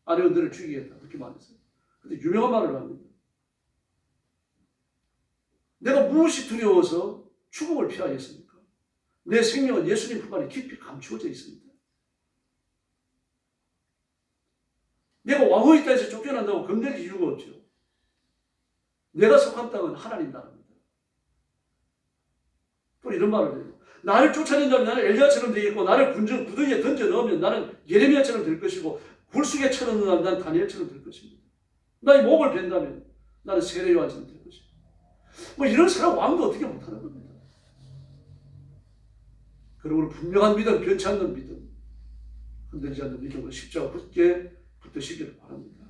아니면 너를 죽이겠다. 그렇게 말했어요. 근데 유명한 말을 합니다. 내가 무엇이 두려워서 죽음을 피하겠습니까? 내 생명은 예수님 품 안에 깊이 감추어져 있습니다. 내가 왕후의 땅에서 쫓겨난다고 겁낼 이유가 없죠. 내가 속한 땅은 하나님 나라입니다. 또 이런 말을 해요. 나를 쫓아낸다면 나는 엘리야처럼 되겠고 나를 구덩이에 던져 넣으면 나는 예레미야처럼 될 것이고 굴속에 쳐넣는다면 나는 다니엘처럼 될 것입니다. 나의 목을 벤다면 나는 세례 요한처럼 될 것입니다. 뭐 이런 사람 왕도 어떻게 못하는 겁니다. 그러므로 분명한 믿음, 변치 않는 믿음, 흔들리지 않는 믿음으로 십자가 굳게 붙드시기를 바랍니다.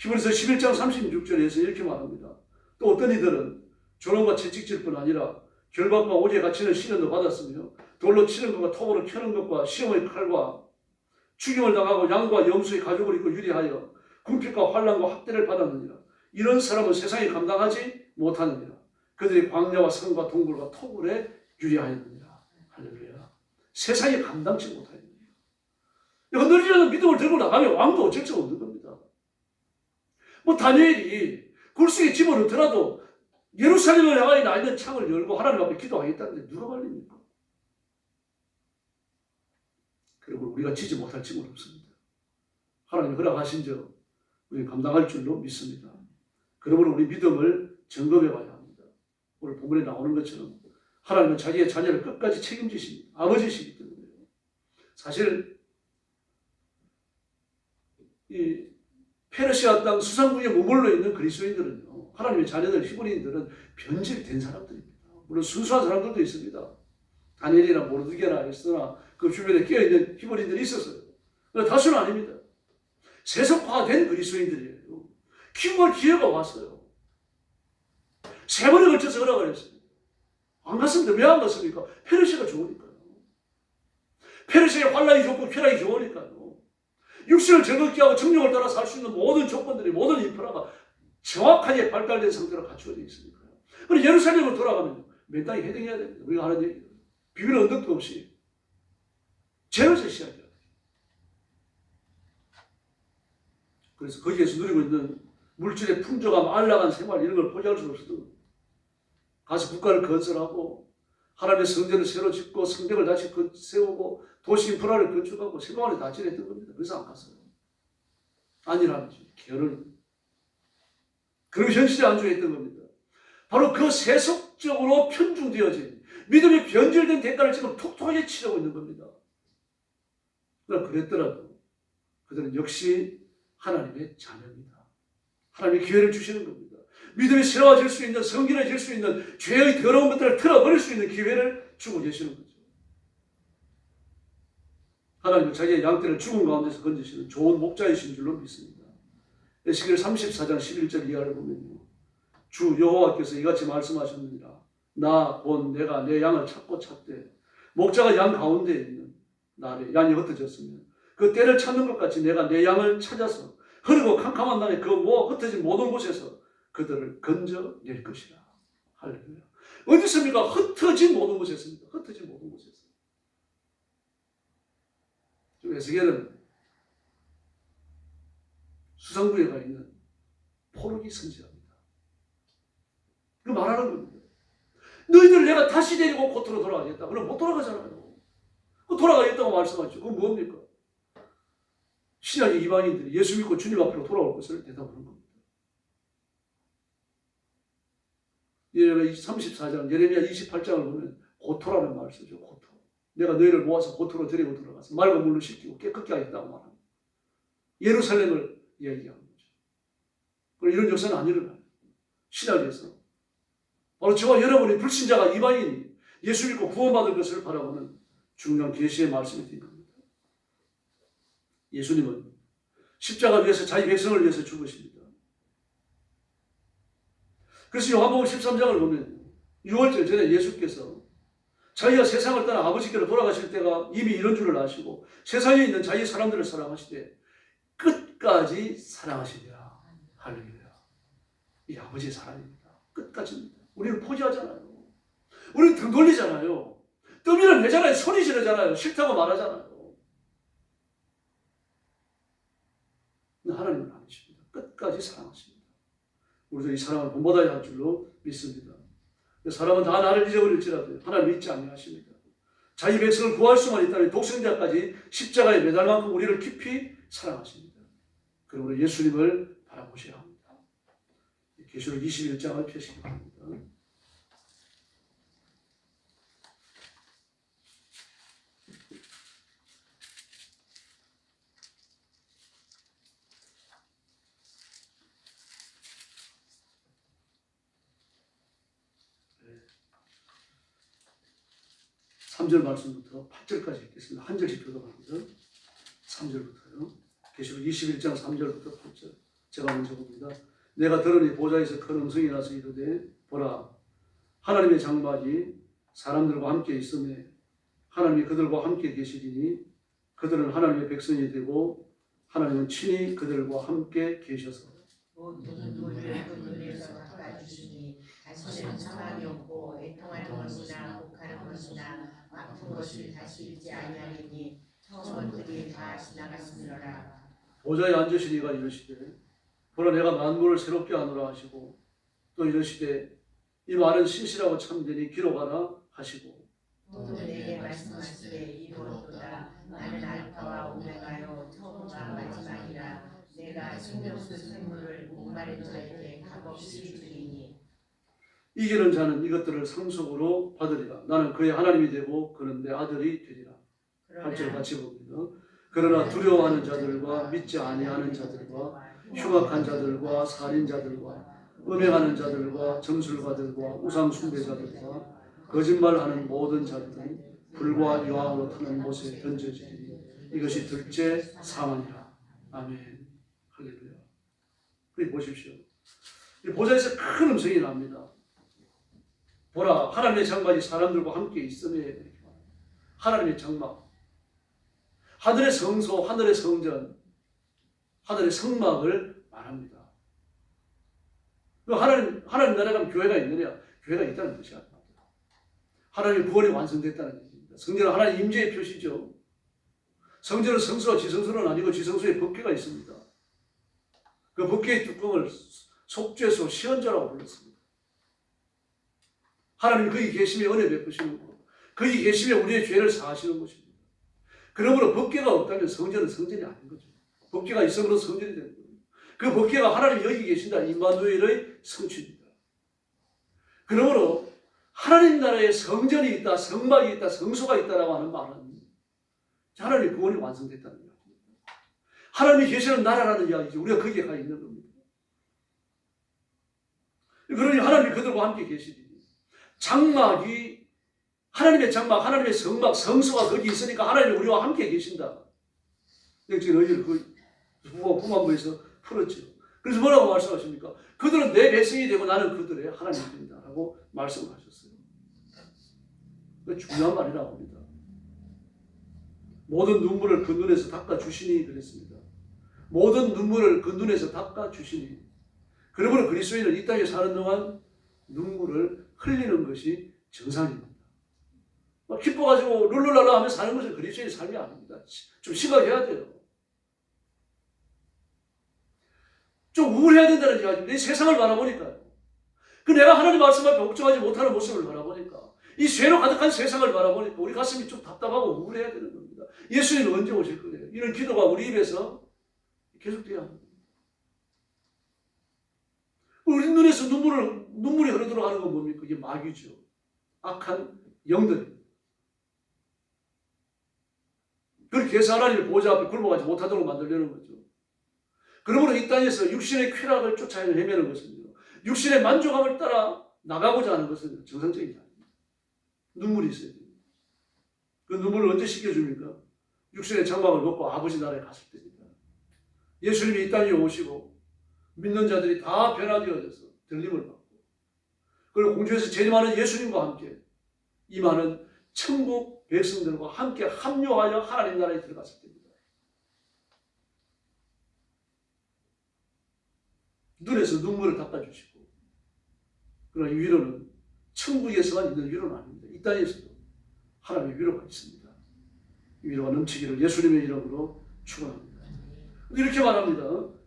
히브리서 11장 36절에서 이렇게 말합니다. 또 어떤 이들은 조롱과 채찍질뿐 아니라 결박과 오지에 갇히는 시련도 받았으며 돌로 치는 것과 톱으로 켜는 것과 시험의 칼과 죽임을 당하고 양과 염소의 가죽을 입고 유리하여 궁핍과 환난과 학대를 받았느니라. 이런 사람은 세상이 감당하지 못하느니라. 그들이 광야와 산과 동굴과 토굴에 유리하였느니라. 할렐루야. 세상이 감당치 못하였느니라. 흔들리는 믿음을 들고 나가면 왕도 어쩔 수 없는 겁니다. 뭐 다니엘이 굴속에 집어넣더라도 예루살렘을 향하여 나 있는 창을 열고 하나님 앞에 기도하겠다는데 누가 말립니까? 그리고 우리가 지지 못할 징은 없습니다. 하나님 허락하신 저 우리 감당할 줄로 믿습니다. 그러므로 우리 믿음을 점검해 봐야 합니다. 오늘 본문에 나오는 것처럼 하나님은 자기의 자녀를 끝까지 책임지십니다. 아버지시기 때문에요. 사실 이 페르시아 땅 수상국에 머물러 있는 그리스도인들은요, 하나님의 자녀들 히브리인들은 변질된 사람들입니다. 물론 순수한 사람들도 있습니다. 다니엘이나 모르드게나 에스더나 그 주변에 끼어있는 히브리인들이 있었어요. 그러나 다수는 아닙니다. 세속화된 그리스도인들이에요. 귀국할 기회가 왔어요. 3번에 걸쳐서 허락을 했어요. 안 갔습니다. 왜 안 갔습니까? 페르시아가 좋으니까요. 페르시아의 환란이 좋고 쾌락이 좋으니까요. 육신을 즐겁게 하고 정욕을 따라 살 수 있는 모든 조건들이, 모든 인프라가 정확하게 발달된 상태로 갖추어져 있으니까요. 그리고 예루살렘으로 돌아가면 맨땅에 해등해야 됩니다. 우리가 하는 얘기예요. 비비는 언덕도 없이 제로에서 시작해야 돼요. 그래서 거기에서 누리고 있는 물질의 풍족함, 안락한 생활 이런 걸 포기할 수 없었던 겁니다. 가서 국가를 건설하고 하나님의 성전을 새로 짓고 성벽을 다시 세우고 도시 인프라를 건축하고 생활을 다 지냈던 겁니다. 그래서 안 갔어요. 아니라면서 게으르니. 그리고 현실에 안주했던 겁니다. 바로 그 세속적으로 편중되어진 믿음이 변질된 대가를 지금 톡톡하게 치르고 있는 겁니다. 그러나 그랬더라도 그들은 역시 하나님의 자녀입니다. 하나님의 기회를 주시는 겁니다. 믿음이 새로워질 수 있는, 성결해질 수 있는, 죄의 더러운 것들을 틀어버릴 수 있는 기회를 주고 계시는 거죠. 하나님은 자기의 양떼를 죽음 가운데서 건지시는 좋은 목자이신 줄로 믿습니다. 에스겔 34장 11절 이하를 보면요, 주 여호와께서 이같이 말씀하셨느니라. 나 본 내가 내 양을 찾고 찾되 목자가 양 가운데에 있는 날에 양이 흩어졌으면 그 때를 찾는 것 같이 내가 내 양을 찾아서 흐르고 캄캄한 날에 그 흩어진 모든 곳에서 그들을 건져낼 것이라. 할렐루야. 어디 있습니까? 흩어진 모든 곳에서입니다. 흩어진 모든 곳에서. 에스겔은 수상부에 가 있는 포르기 선지자입니다. 그 말하는 겁니다. 너희들 내가 다시 데리고 고토로 돌아가겠다. 그럼 못 돌아가잖아요. 그 돌아가겠다고 말씀하죠. 그건 뭡니까? 신약의 이방인들이 예수 믿고 주님 앞으로 돌아올 것을 대답하는 겁니다. 예레미야 34장, 예레미야 28장을 보면 고토라는 말을 쓰죠. 고토. 내가 너희를 모아서 고토로 데리고 들어가서 맑은 물로 씻기고 깨끗게 하겠다고 말합니다. 예루살렘을 이야기하는 거죠. 그리고 이런 역사는 안 일어나요. 신약에서. 바로 저와 여러분이 불신자가 이방인이 예수 믿고 구원받을 것을 바라보는 중요한 계시의 말씀이 된 겁니다. 예수님은 십자가 위에서 자기 백성을 위해서 죽으십니다. 그래서 요한복음 13장을 보면 6월절 전에 예수께서 자기가 세상을 떠나 아버지께로 돌아가실 때가 이미 이런 줄을 아시고 세상에 있는 자기 사람들을 사랑하시되 끝까지 사랑하시리라. 할렐루야. 이 아버지의 사랑입니다. 끝까지입니다. 우리는 포기하잖아요. 우리는 등 돌리잖아요. 떠밀어 내잖아요. 소리 지르잖아요. 싫다고 말하잖아요. 하나님은 아니십니다. 끝까지 사랑하십니다. 우리도 이 사랑을 본받아야 할 줄로 믿습니다. 사람은 다 나를 잊어버릴지라도 하나님 잊지 아니하십니다. 자기 백성을 구할 수만 있다면 독생자까지 십자가에 매달 만큼 우리를 깊이 사랑하십니다. 그러므로 예수님을 바라보셔야 합니다. 계시록 21장을 펴시기 바랍니다. 네. 3절 말씀부터 8절까지 읽겠습니다. 한 절씩 들어갑니다. 3절부터요. 계시록 21장 3절부터 8절. 제가 먼저 봅니다. 내가 들으니 보좌에서 큰 음성이 나서 이르되 보라 하나님의 장막이 사람들과 함께 있으매 하나님이 그들과 함께 계시리니 그들은 하나님의 백성이 되고 하나님은 친히 그들과 함께 계셔서 모든 누구를 그 눈에서 닦아주시니 다시는 상함이 없고 애통하는 것이나 곡하는 것이나 아픈 것이 다시 있지 아니하리니 처음들이 다 지나갔으리라. 보좌에 앉으신 이가 이르시되 보라 내가 만물을 새롭게 하노라 하시고 또 이르시되 이 말은 신실하고 참되니 기록하라 하시고 또 내게 말씀하시되 이루었도다. 나는 알파와 오메가요 처음과 마지막이라. 내가 생명수 생물을 목마른 자에게 값없이 주리니 이기는 자는 이것들을 상속으로 받으리라. 나는 그의 하나님이 되고 그는 내 아들이 되리라. 8절 같이 봅니다. 그러나 두려워하는 자들과 믿지 아니하는 자들과 흉악한 자들과 살인자들과 음행하는 자들과 정술가들과 우상 숭배자들과 거짓말하는 모든 자들은 불과 유황으로 타는 못에 던져지리니 이것이 둘째 사망이라. 아멘. 할렐루야. 그리 보십시오. 이 보좌에서 큰 음성이 납니다. 보라 하나님의 장막이 사람들과 함께 있음에 하나님의 장막 하늘의 성소, 하늘의 성전, 하늘의 성막을 말합니다. 하나님 나라에 가면 교회가 있느냐? 교회가 있다는 뜻이 아닙니다. 하나님의 구원이 완성됐다는 얘기입니다. 성전은 하나님의 임재의 표시죠. 성전은 성소와 지성소는 아니고 지성소에 법궤가 있습니다. 그 법궤의 뚜껑을 속죄소, 시언자라고 불렀습니다. 하나님 거기 계심에 은혜 베푸시는 것, 거기 계심에 우리의 죄를 사하시는 것입니다. 그러므로 법궤가 없다면 성전은 성전이 아닌 거죠. 법궤가 있음으로 성전이 되는 거예요. 그 법궤가 하나님이 여기 계신다. 임마누엘의 성취입니다. 그러므로 하나님 나라에 성전이 있다, 성막이 있다, 성소가 있다라고 하는 말은 하나님의 구원이 완성됐다는 이야기입니다. 하나님이 계시는 나라라는 이야기죠. 우리가 거기에 가 있는 겁니다. 그러니 하나님이 그들과 함께 계시니 장막이 하나님의 장막, 하나님의 성막, 성소가 거기 있으니까 하나님이 우리와 함께 계신다. 지금 의지를 그 후반부에서 풀었죠. 그래서 뭐라고 말씀하십니까? 그들은 내 백성이 되고 나는 그들의 하나님이 된다라고 말씀을 하셨어요. 중요한 말이라고 합니다. 모든 눈물을 그 눈에서 닦아주시니 그랬습니다. 모든 눈물을 그 눈에서 닦아주시니. 그러므로 그리스도인은 이 땅에 사는 동안 눈물을 흘리는 것이 정상입니다. 막 기뻐가지고 룰루랄라 하며 사는 것은 그리스도인의 삶이 아닙니다. 좀 심각해야 돼요. 좀 우울해야 된다는 이야기입니다. 이 세상을 바라보니까요. 그 내가 하나님 말씀 앞에 옥중하지 못하는 모습을 바라보니까 이 죄로 가득한 세상을 바라보니까 우리 가슴이 좀 답답하고 우울해야 되는 겁니다. 예수님은 언제 오실 거예요? 이런 기도가 우리 입에서 계속돼야 합니다. 우리 눈에서 눈물이 흐르도록 하는 건 뭡니까? 이게 마귀죠. 악한 영들입니다. 그렇게 해서 하나님의 보좌 앞에 굴복하지 못하도록 만들려는 거죠. 그러므로 이 땅에서 육신의 쾌락을 쫓아 헤매는 것은요, 육신의 만족함을 따라 나가고자 하는 것은 정상적인 아닙니다. 눈물이 있어야 됩니다. 그 눈물을 언제 씻겨줍니까? 육신의 장막을 벗고 아버지 나라에 갔을 때입니다. 예수님이 이 땅에 오시고 믿는 자들이 다 변화되어져서 들림을 받고 그리고 공중에서 재림하는 예수님과 함께 임하는 천국 백성들과 함께 합류하여 하나님 나라에 들어갔을 때입니다. 눈에서 눈물을 닦아주시고 그러나 이 위로는 천국에서만 있는 위로는 아닙니다. 이 땅에서도 하나님의 위로가 있습니다. 이 위로가 넘치기를 예수님의 이름으로 축원합니다. 이렇게 말합니다.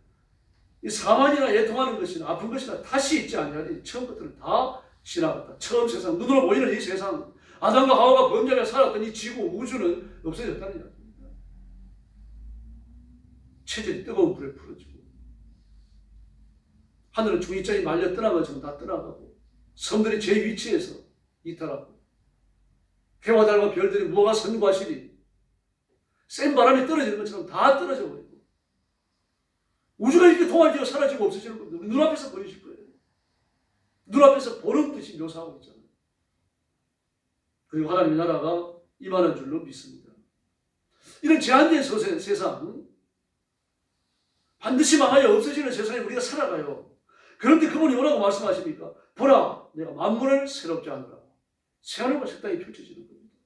이 사망이나 애통하는 것이나 아픈 것이나 다시 있지 아니하니 처음 것들은 다 지나갔다. 처음 세상, 눈으로 보이는 이 세상, 아담과 하와가 범죄하며 살았던 이 지구, 우주는 없어졌다는 이야기입니다. 체질이 뜨거운 불에 풀어지고 하늘은 중이장이 말려 떠나가는 것처럼 다 떠나가고 섬들이 제 위치에서 이탈하고 해와 달과 별들이 무화과 선과실이 센 바람이 떨어지는 것처럼 다 떨어져 버리고 우주가 이렇게 동화되어 사라지고 없어지는 겁니다. 눈앞에서 보이실 거예요. 눈앞에서 보는 듯이 묘사하고 있잖아요. 그리고 하나님의 나라가 임하는 줄로 믿습니다. 이런 제한된 세상, 반드시 망하여 없어지는 세상에 우리가 살아가요. 그런데 그분이 뭐라고 말씀하십니까? 보라, 내가 만물을 새롭게 하노라. 새하늘과 새 땅이 펼쳐지는 겁니다.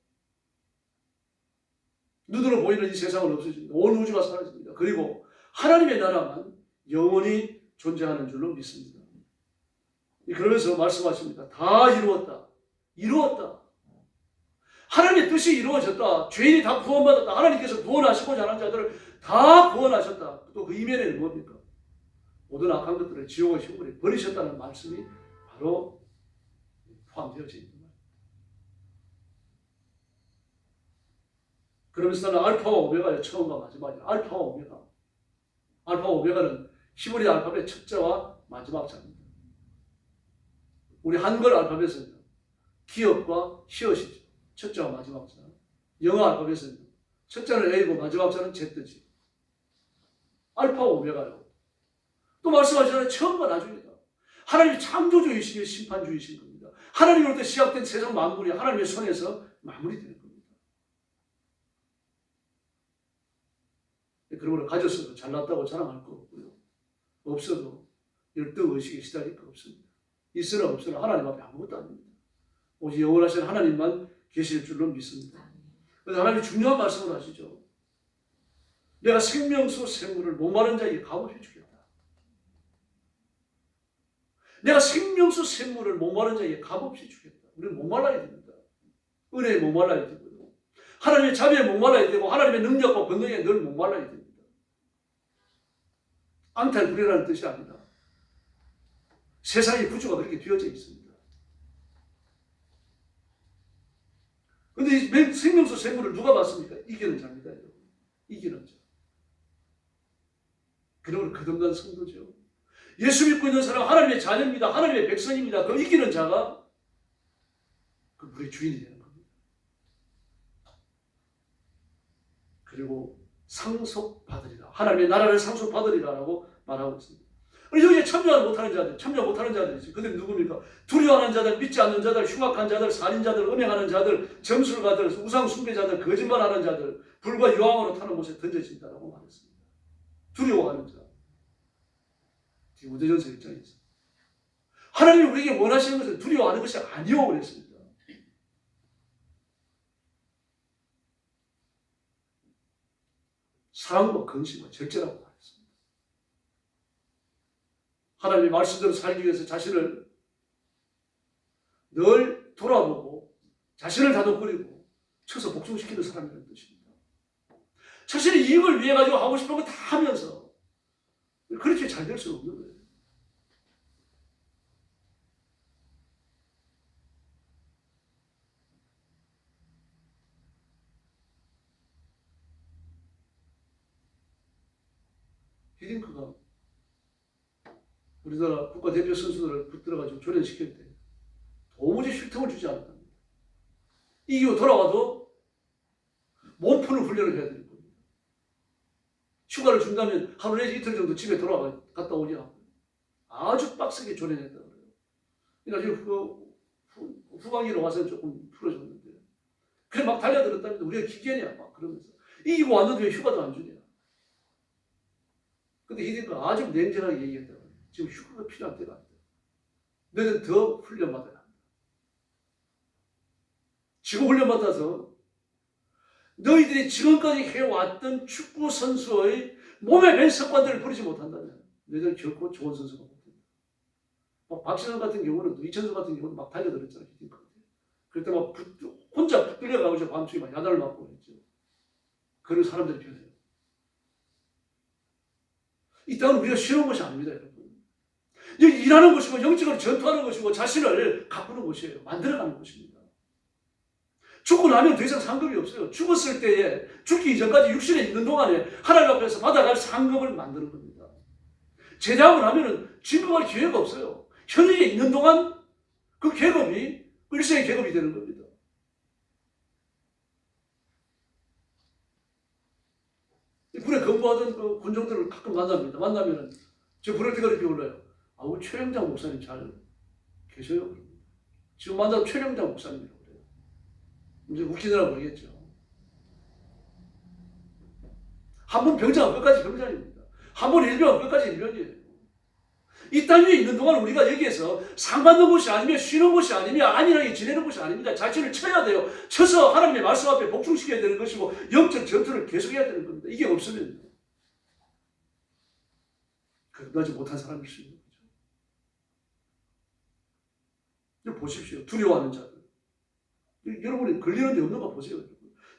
눈으로 보이는 이 세상은 없어집니다. 온 우주가 사라집니다. 그리고 하나님의 나라만 영원히 존재하는 줄로 믿습니다. 그러면서 말씀하십니다. 다 이루었다. 이루었다. 하나님의 뜻이 이루어졌다. 죄인이 다 구원받았다. 하나님께서 구원하시고자 하는 자들을 다 구원하셨다. 또 그 이면에는 뭡니까? 모든 악한 것들을 지옥의 형벌에 버리셨다는 말씀이 바로 포함되어져 있는 거예요. 그러면서 나는 알파와 오메가의 처음과 마지막이야. 알파와 오메가. 알파와 오메가는 히브리 알파벳 첫자와 마지막 자입니다. 우리 한글 알파벳은 기역과 히읗이죠. 첫자와 마지막 자. 영어 알파벳은 첫자는 A고 마지막 자는 Z지. 알파와 오메가요. 또 말씀하시잖아요. 처음과 나중이다. 하나님이 창조주이시며 심판주이신 겁니다. 하나님으로부터 시작된 세상 만물이 하나님의 손에서 마무리되는 겁니다. 그런 걸 가졌어도 잘났다고 자랑할 거 없고요. 없어도 열등의식에 시달릴 거 없습니다. 있으나 없으나 하나님 앞에 아무것도 아닙니다. 오직 영원하신 하나님만 계실 줄로 믿습니다. 그래서 하나님이 중요한 말씀을 하시죠. 내가 생명수 샘물을 목마른 자에게 값없이 주겠다. 내가 생명수 샘물을 목마른 자에게 값없이 주겠다. 우리는 목말라야 됩니다. 은혜에 목말라야 되고요. 하나님의 자비에 목말라야 되고 하나님의 능력과 권능에 늘 목말라야 됩니다. 앙탈불이라는 뜻이 아니라 세상의 구조가 그렇게 되어져 있습니다. 그런데 이 생명수 샘물을 누가 받습니까? 이기는 자입니다. 여러분. 이기는 자. 그러므로 거듭난 성도죠. 예수 믿고 있는 사람은 하나님의 자녀입니다. 하나님의 백성입니다. 그 이기는 자가 그 물의 주인이 되는 겁니다. 그리고 상속받으리라. 하나님의 나라를 상속받으리라라고 말하고 있습니다. 여기에 참여 못하는 자들이 있어요. 그들이 누굽니까? 두려워하는 자들, 믿지 않는 자들, 흉악한 자들, 살인자들, 음행하는 자들, 점술가들, 우상 숭배자들, 거짓말하는 자들, 불과 유황으로 타는 곳에 던져진다라고 말했습니다. 두려워하는 자. 디모데전서 1장에서 하나님이 우리에게 원하시는 것은 두려워하는 것이 아니오 그랬습니다. 사랑과 근심과 절제라고 말했습니다. 하나님의 말씀대로 살기 위해서 자신을 늘 돌아보고 자신을 다독거리고 쳐서 복종시키는 사람이라는 뜻입니다. 자신의 이익을 위해 가지고 하고 싶은 거 다 하면서 그렇게 잘 될 수 없는 거예요. 히딩크가 우리나라 국가대표 선수들을 붙들어가지고 조련시킬 때 도무지 쉴 틈을 주지 않았답니다. 이기고 돌아와도 몸 푸는 훈련을 해야 되는 겁니다. 휴가를 준다면 하루 내지 이틀 정도 집에 갔다 오냐. 아주 빡세게 조련했다 그래요. 그러니까 지금 후반기로 와서는 조금 풀어줬는데 그래 막 달려들었다는데 우리가 기계냐 막 그러면서 이기고 왔는데 왜 휴가도 안 주냐. 근데 히딩크가 아주 냉정하게 얘기했다고. 지금 휴가가 필요한 때가 아니다. 너는 더 훈련받아야 한다. 지금 훈련받아서 너희들이 지금까지 해왔던 축구 선수의 몸에 밴 습관들을 버리지 못한다면 너희들은 결코 좋은 선수가 못 된다. 박신영 같은 경우는 이천수 같은 경우는 막 달려들었잖아요. 그럴 때 막 혼자 붙들려가고 밤중에 막 야단을 맞고 그랬죠. 그런 사람들이 변해요. 이 땅은 우리가 쉬운 것이 아닙니다, 여러분. 일하는 것이고 영적으로 전투하는 것이고 자신을 가꾸는 것이에요. 만들어가는 것입니다. 죽고 나면 더 이상 상급이 없어요. 죽었을 때에 죽기 이전까지 육신에 있는 동안에 하나님 앞에서 받아갈 상급을 만드는 겁니다. 제대하고 나면은 진급할 기회가 없어요. 현역에 있는 동안 그 계급이 일생의 계급이 되는 겁니다. 군에 근무하던 그 군종들을 가끔 만납니다. 만나면은 저 부를 때가 이렇게 올라요. 우리 최영장 목사님 잘 계셔요? 지금 만나도 최영장 목사님이라고 그래요. 이제 웃기느라 모르겠죠. 한 번 병자가 끝까지 병자입니다. 한 번 일병 끝까지 일병이에요. 이 땅 위에 있는 동안 우리가 여기에서 상받는 곳이 아니면 쉬는 곳이 아니면 안일하게 지내는 곳이 아닙니다. 자신을 쳐야 돼요. 쳐서 하나님의 말씀 앞에 복종시켜야 되는 것이고 영적 전투를 계속해야 되는 겁니다. 이게 없으면 그것까지 못한 사람일 수 있는 거죠. 보십시오. 두려워하는 자들. 여러분이 걸리는 데 없는 거 보세요.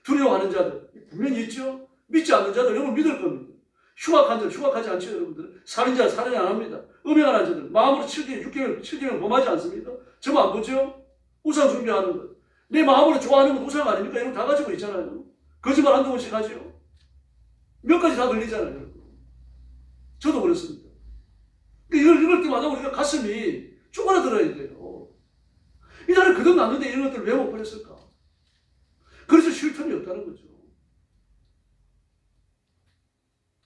두려워하는 자들 분명히 있죠. 믿지 않는 자들 여러분 믿을 겁니다. 흉악한 자들 흉악하지 않죠. 여러분들 살인자 살인 안 합니다. 음행하는 자들 마음으로 7개월 6개월 7개월 범하지 않습니까? 저만 안 보죠. 우상 준비하는 것. 내 마음으로 좋아하는 건 우상 아닙니까? 여러분 다 가지고 있잖아요. 거짓말 한두 번씩 하죠. 몇 가지 다 걸리잖아요. 여러분. 저도 그렇습니다. 이걸 읽을 때마다 우리가 가슴이 쪼그라들어야 돼요. 이 나라를 거듭났는데 이런 것들을 왜 못 버렸을까? 그래서 쉴 틈이 없다는 거죠.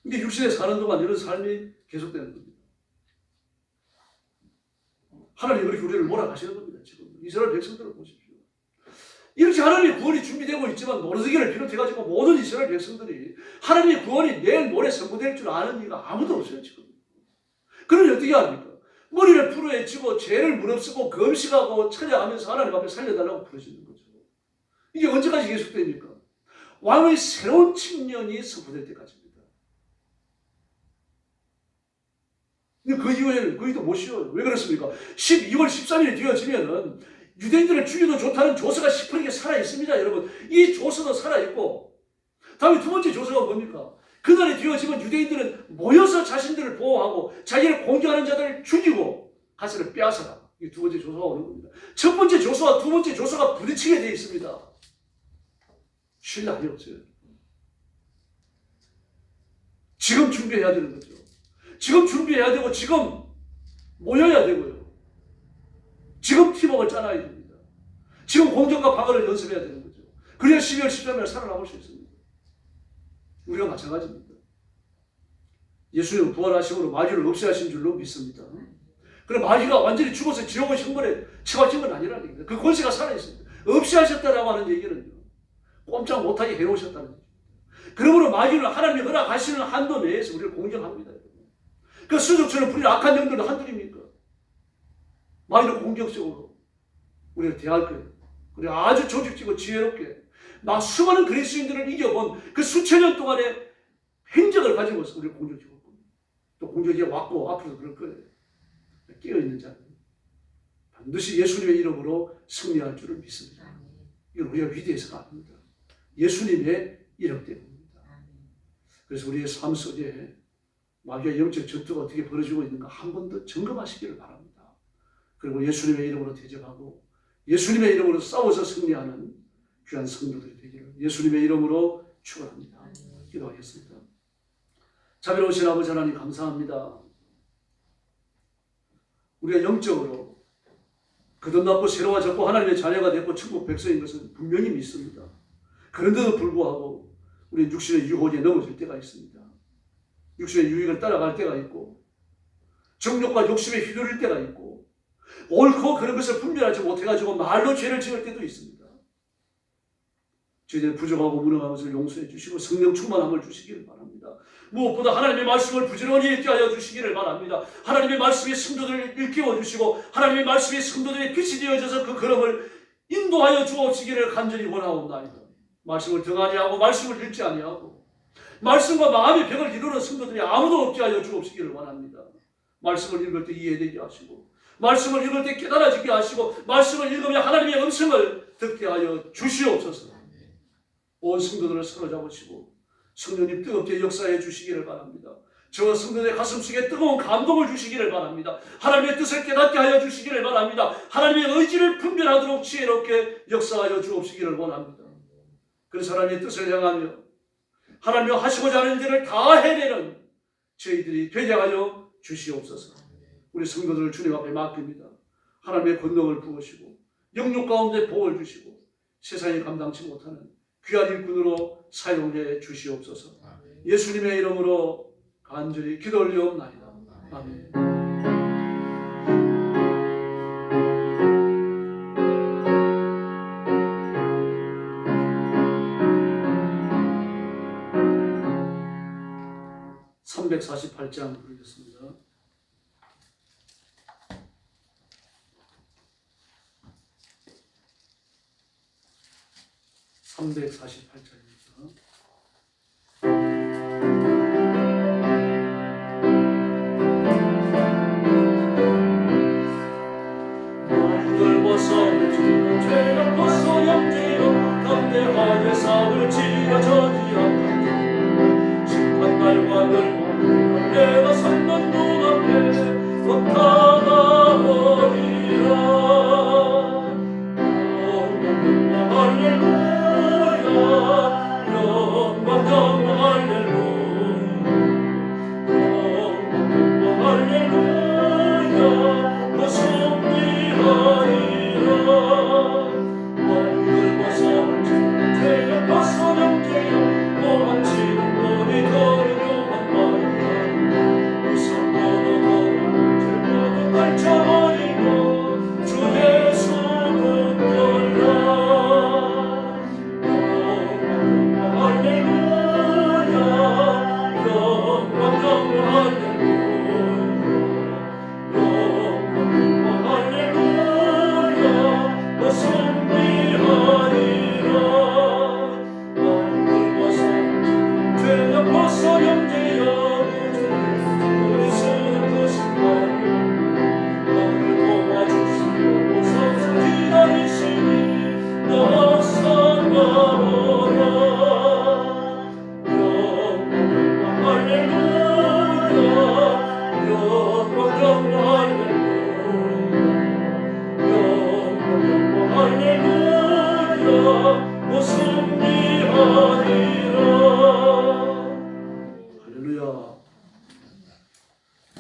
이게 육신에 사는 동안 이런 삶이 계속되는 겁니다. 하나님 이렇게 우리를 몰아가시는 겁니다. 지금 이스라엘 백성들을 보십시오. 이렇게 하나님의 구원이 준비되고 있지만 모르드게를 비롯해가지고 모든 이스라엘 백성들이 하나님의 구원이 내일 모레 선포될 줄 아는 이가 아무도 없어요. 지금. 그러니 어떻게 합니까? 머리를 풀어헤치고 죄를 무릅쓰고 금식하고 찬양하면서 하나님 앞에 살려달라고 부르시는 거죠. 이게 언제까지 계속됩니까? 왕의 새로운 칙년이 선포될 때까지입니다. 근데 그 이후에는 거의도 못 쉬어요. 왜 그렇습니까? 12월 13일이 되어지면은 유대인들을 죽여도 좋다는 조서가 시퍼렇게 살아있습니다, 여러분. 이 조서도 살아있고, 다음에 두 번째 조서가 뭡니까? 그날이 되어지면 유대인들은 모여서 자신들을 보호하고 자기를 공격하는 자들을 죽이고 가시를 빼앗아라. 이 두 번째 조서가 오는 겁니다. 첫 번째 조서와 두 번째 조서가 부딪히게 되어 있습니다. 쉴 날이 없어요. 지금 준비해야 되는 거죠. 지금 준비해야 되고 지금 모여야 되고요. 지금 팀워크를 짜놔야 됩니다. 지금 공격과 방어를 연습해야 되는 거죠. 그래야 12월 13일 살아남을 수 있습니다. 우리가 마찬가지입니다. 예수님은 부활하심으로 마귀를 없애하신 줄로 믿습니다. 그럼 마귀가 완전히 죽어서 지옥의 형벌에 처박힌 건 아니라는 얘기입니다. 그 권세가 살아있습니다. 없애하셨다라고 하는 얘기는 꼼짝 못하게 해놓으셨다는 얘기입니다. 그러므로 마귀는 하나님이 허락하시는 한도 내에서 우리를 공격합니다. 그 수족처럼 부리는 악한 영들은 한둘입니까? 마귀는 공격적으로 우리를 대할 거예요. 그리고 아주 조직적이고 지혜롭게 수많은 그리스도인들을 이겨본 그 수천 년 동안의 행적을 가지고서 우리를 공격해 올 겁니다. 또 공격해 왔고 앞으로도 그럴 거예요. 깨어있는 자는 반드시 예수님의 이름으로 승리할 줄을 믿습니다. 이건 우리가 위대해서가 아닙니다. 예수님의 이름 때문입니다. 그래서 우리의 삶 속에 마귀의 영적 전투가 어떻게 벌어지고 있는가 한 번 더 점검하시기를 바랍니다. 그리고 예수님의 이름으로 대적하고 예수님의 이름으로 싸워서 승리하는 귀한 성도들이 되기를 예수님의 이름으로 축원합니다. 기도하겠습니다. 자비로우신 아버지 하나님 감사합니다. 우리가 영적으로 거듭났고 새로워졌고 하나님의 자녀가 됐고 천국 백성인 것은 분명히 믿습니다. 그런데도 불구하고 우리 육신의 유혹에 넘어질 때가 있습니다. 육신의 유익을 따라갈 때가 있고 정욕과 욕심에 휘둘릴 때가 있고 옳고 그런 것을 분별하지 못해가지고 말로 죄를 지을 때도 있습니다. 저희들 부족하고 무능한 것을 용서해 주시고 성령 충만함을 주시기를 바랍니다. 무엇보다 하나님의 말씀을 부지런히 읽게 하여 주시기를 바랍니다. 하나님의 말씀의 성도들을 일깨워 주시고 하나님의 말씀의 성도들의 빛이 되어져서 그 걸음을 인도하여 주옵시기를 간절히 원하옵나이다. 말씀을 등하니 하고 말씀을 읽지 아니하고 말씀과 마음의 벽을 이루는 성도들이 아무도 없게 하여 주옵시기를 원합니다. 말씀을 읽을 때 이해되게 하시고 말씀을 읽을 때 깨달아지게 하시고 말씀을 읽으며 하나님의 음성을 듣게 하여 주시옵소서. 온 성도들을 사로잡으시고 성령님 뜨겁게 역사해 주시기를 바랍니다. 저 성도들의 가슴 속에 뜨거운 감동을 주시기를 바랍니다. 하나님의 뜻을 깨닫게 하여 주시기를 바랍니다. 하나님의 의지를 분별하도록 지혜롭게 역사하여 주옵시기를 원합니다. 그래서 하나님의 뜻을 향하며 하나님이 하시고자 하는 일을 다 해내는 저희들이 되게 하여 주시옵소서. 우리 성도들을 주님 앞에 맡깁니다. 하나님의 권능을 부으시고 영육 가운데 복을 주시고 세상이 감당치 못하는 귀한 일꾼으로 사용해 주시옵소서. 예수님의 이름으로 간절히 기도 올리옵나이다. 아멘. 348장 부르겠습니다. 348장입니다. 만들 벗어는 죄가 벗어 영제여 담대하게 싸울 지어 저지하다 심판날과 멸망 내가 선난 눈앞에 곧 다가오리라.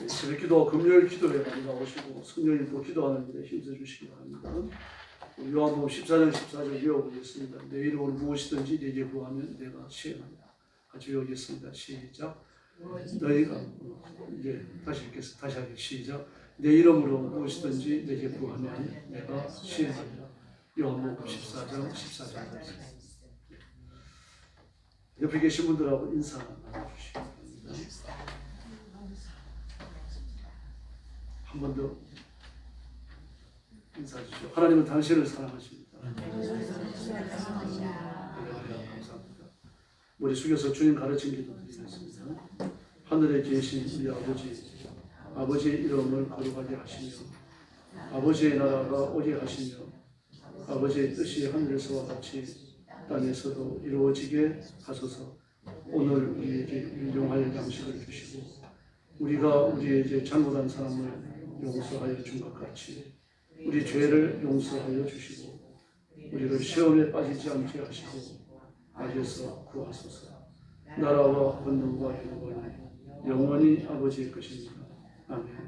새벽기도 금요일 기도에 많이 나오시고 성령님도 기도하는 데 힘써주시기 바랍니다. 요한복음 14장 14절 외워보겠습니다. 내 이름으로 무엇이든지 내게 구하면 내가 시행한다. 같이 외우겠습니다. 시작. 너희가 이제 다시 읽겠습니다. 다시 하겠습니다. 시작. 내 이름으로 무엇이든지 내게 구하면 내가 시행한다. 요한복음 14장 14절. 옆에 계신 분들하고 인사 나눠주시기 바랍니다. 한 번 더 인사해 주시죠. 하나님은 당신을 사랑하십니다. 감사합니다. 머리 숙여서 주님 가르친 기도 드리겠습니다. 하늘에 계신 우리 아버지의 이름을 거룩하게 하시며 아버지의 나라가 오게 하시며 아버지의 뜻이 하늘에서와 같이 땅에서도 이루어지게 하소서. 오늘 우리에게 일용할 양식을 주시고 우리가 우리에게 잘못한 사람을 용서하여 준 것 같이 우리 죄를 용서하여 주시고 우리를 시험에 빠지지 않게 하시고 악에서 구하소서. 나라와 권능과 영광이 영원히 아버지의 것입니다. 아멘.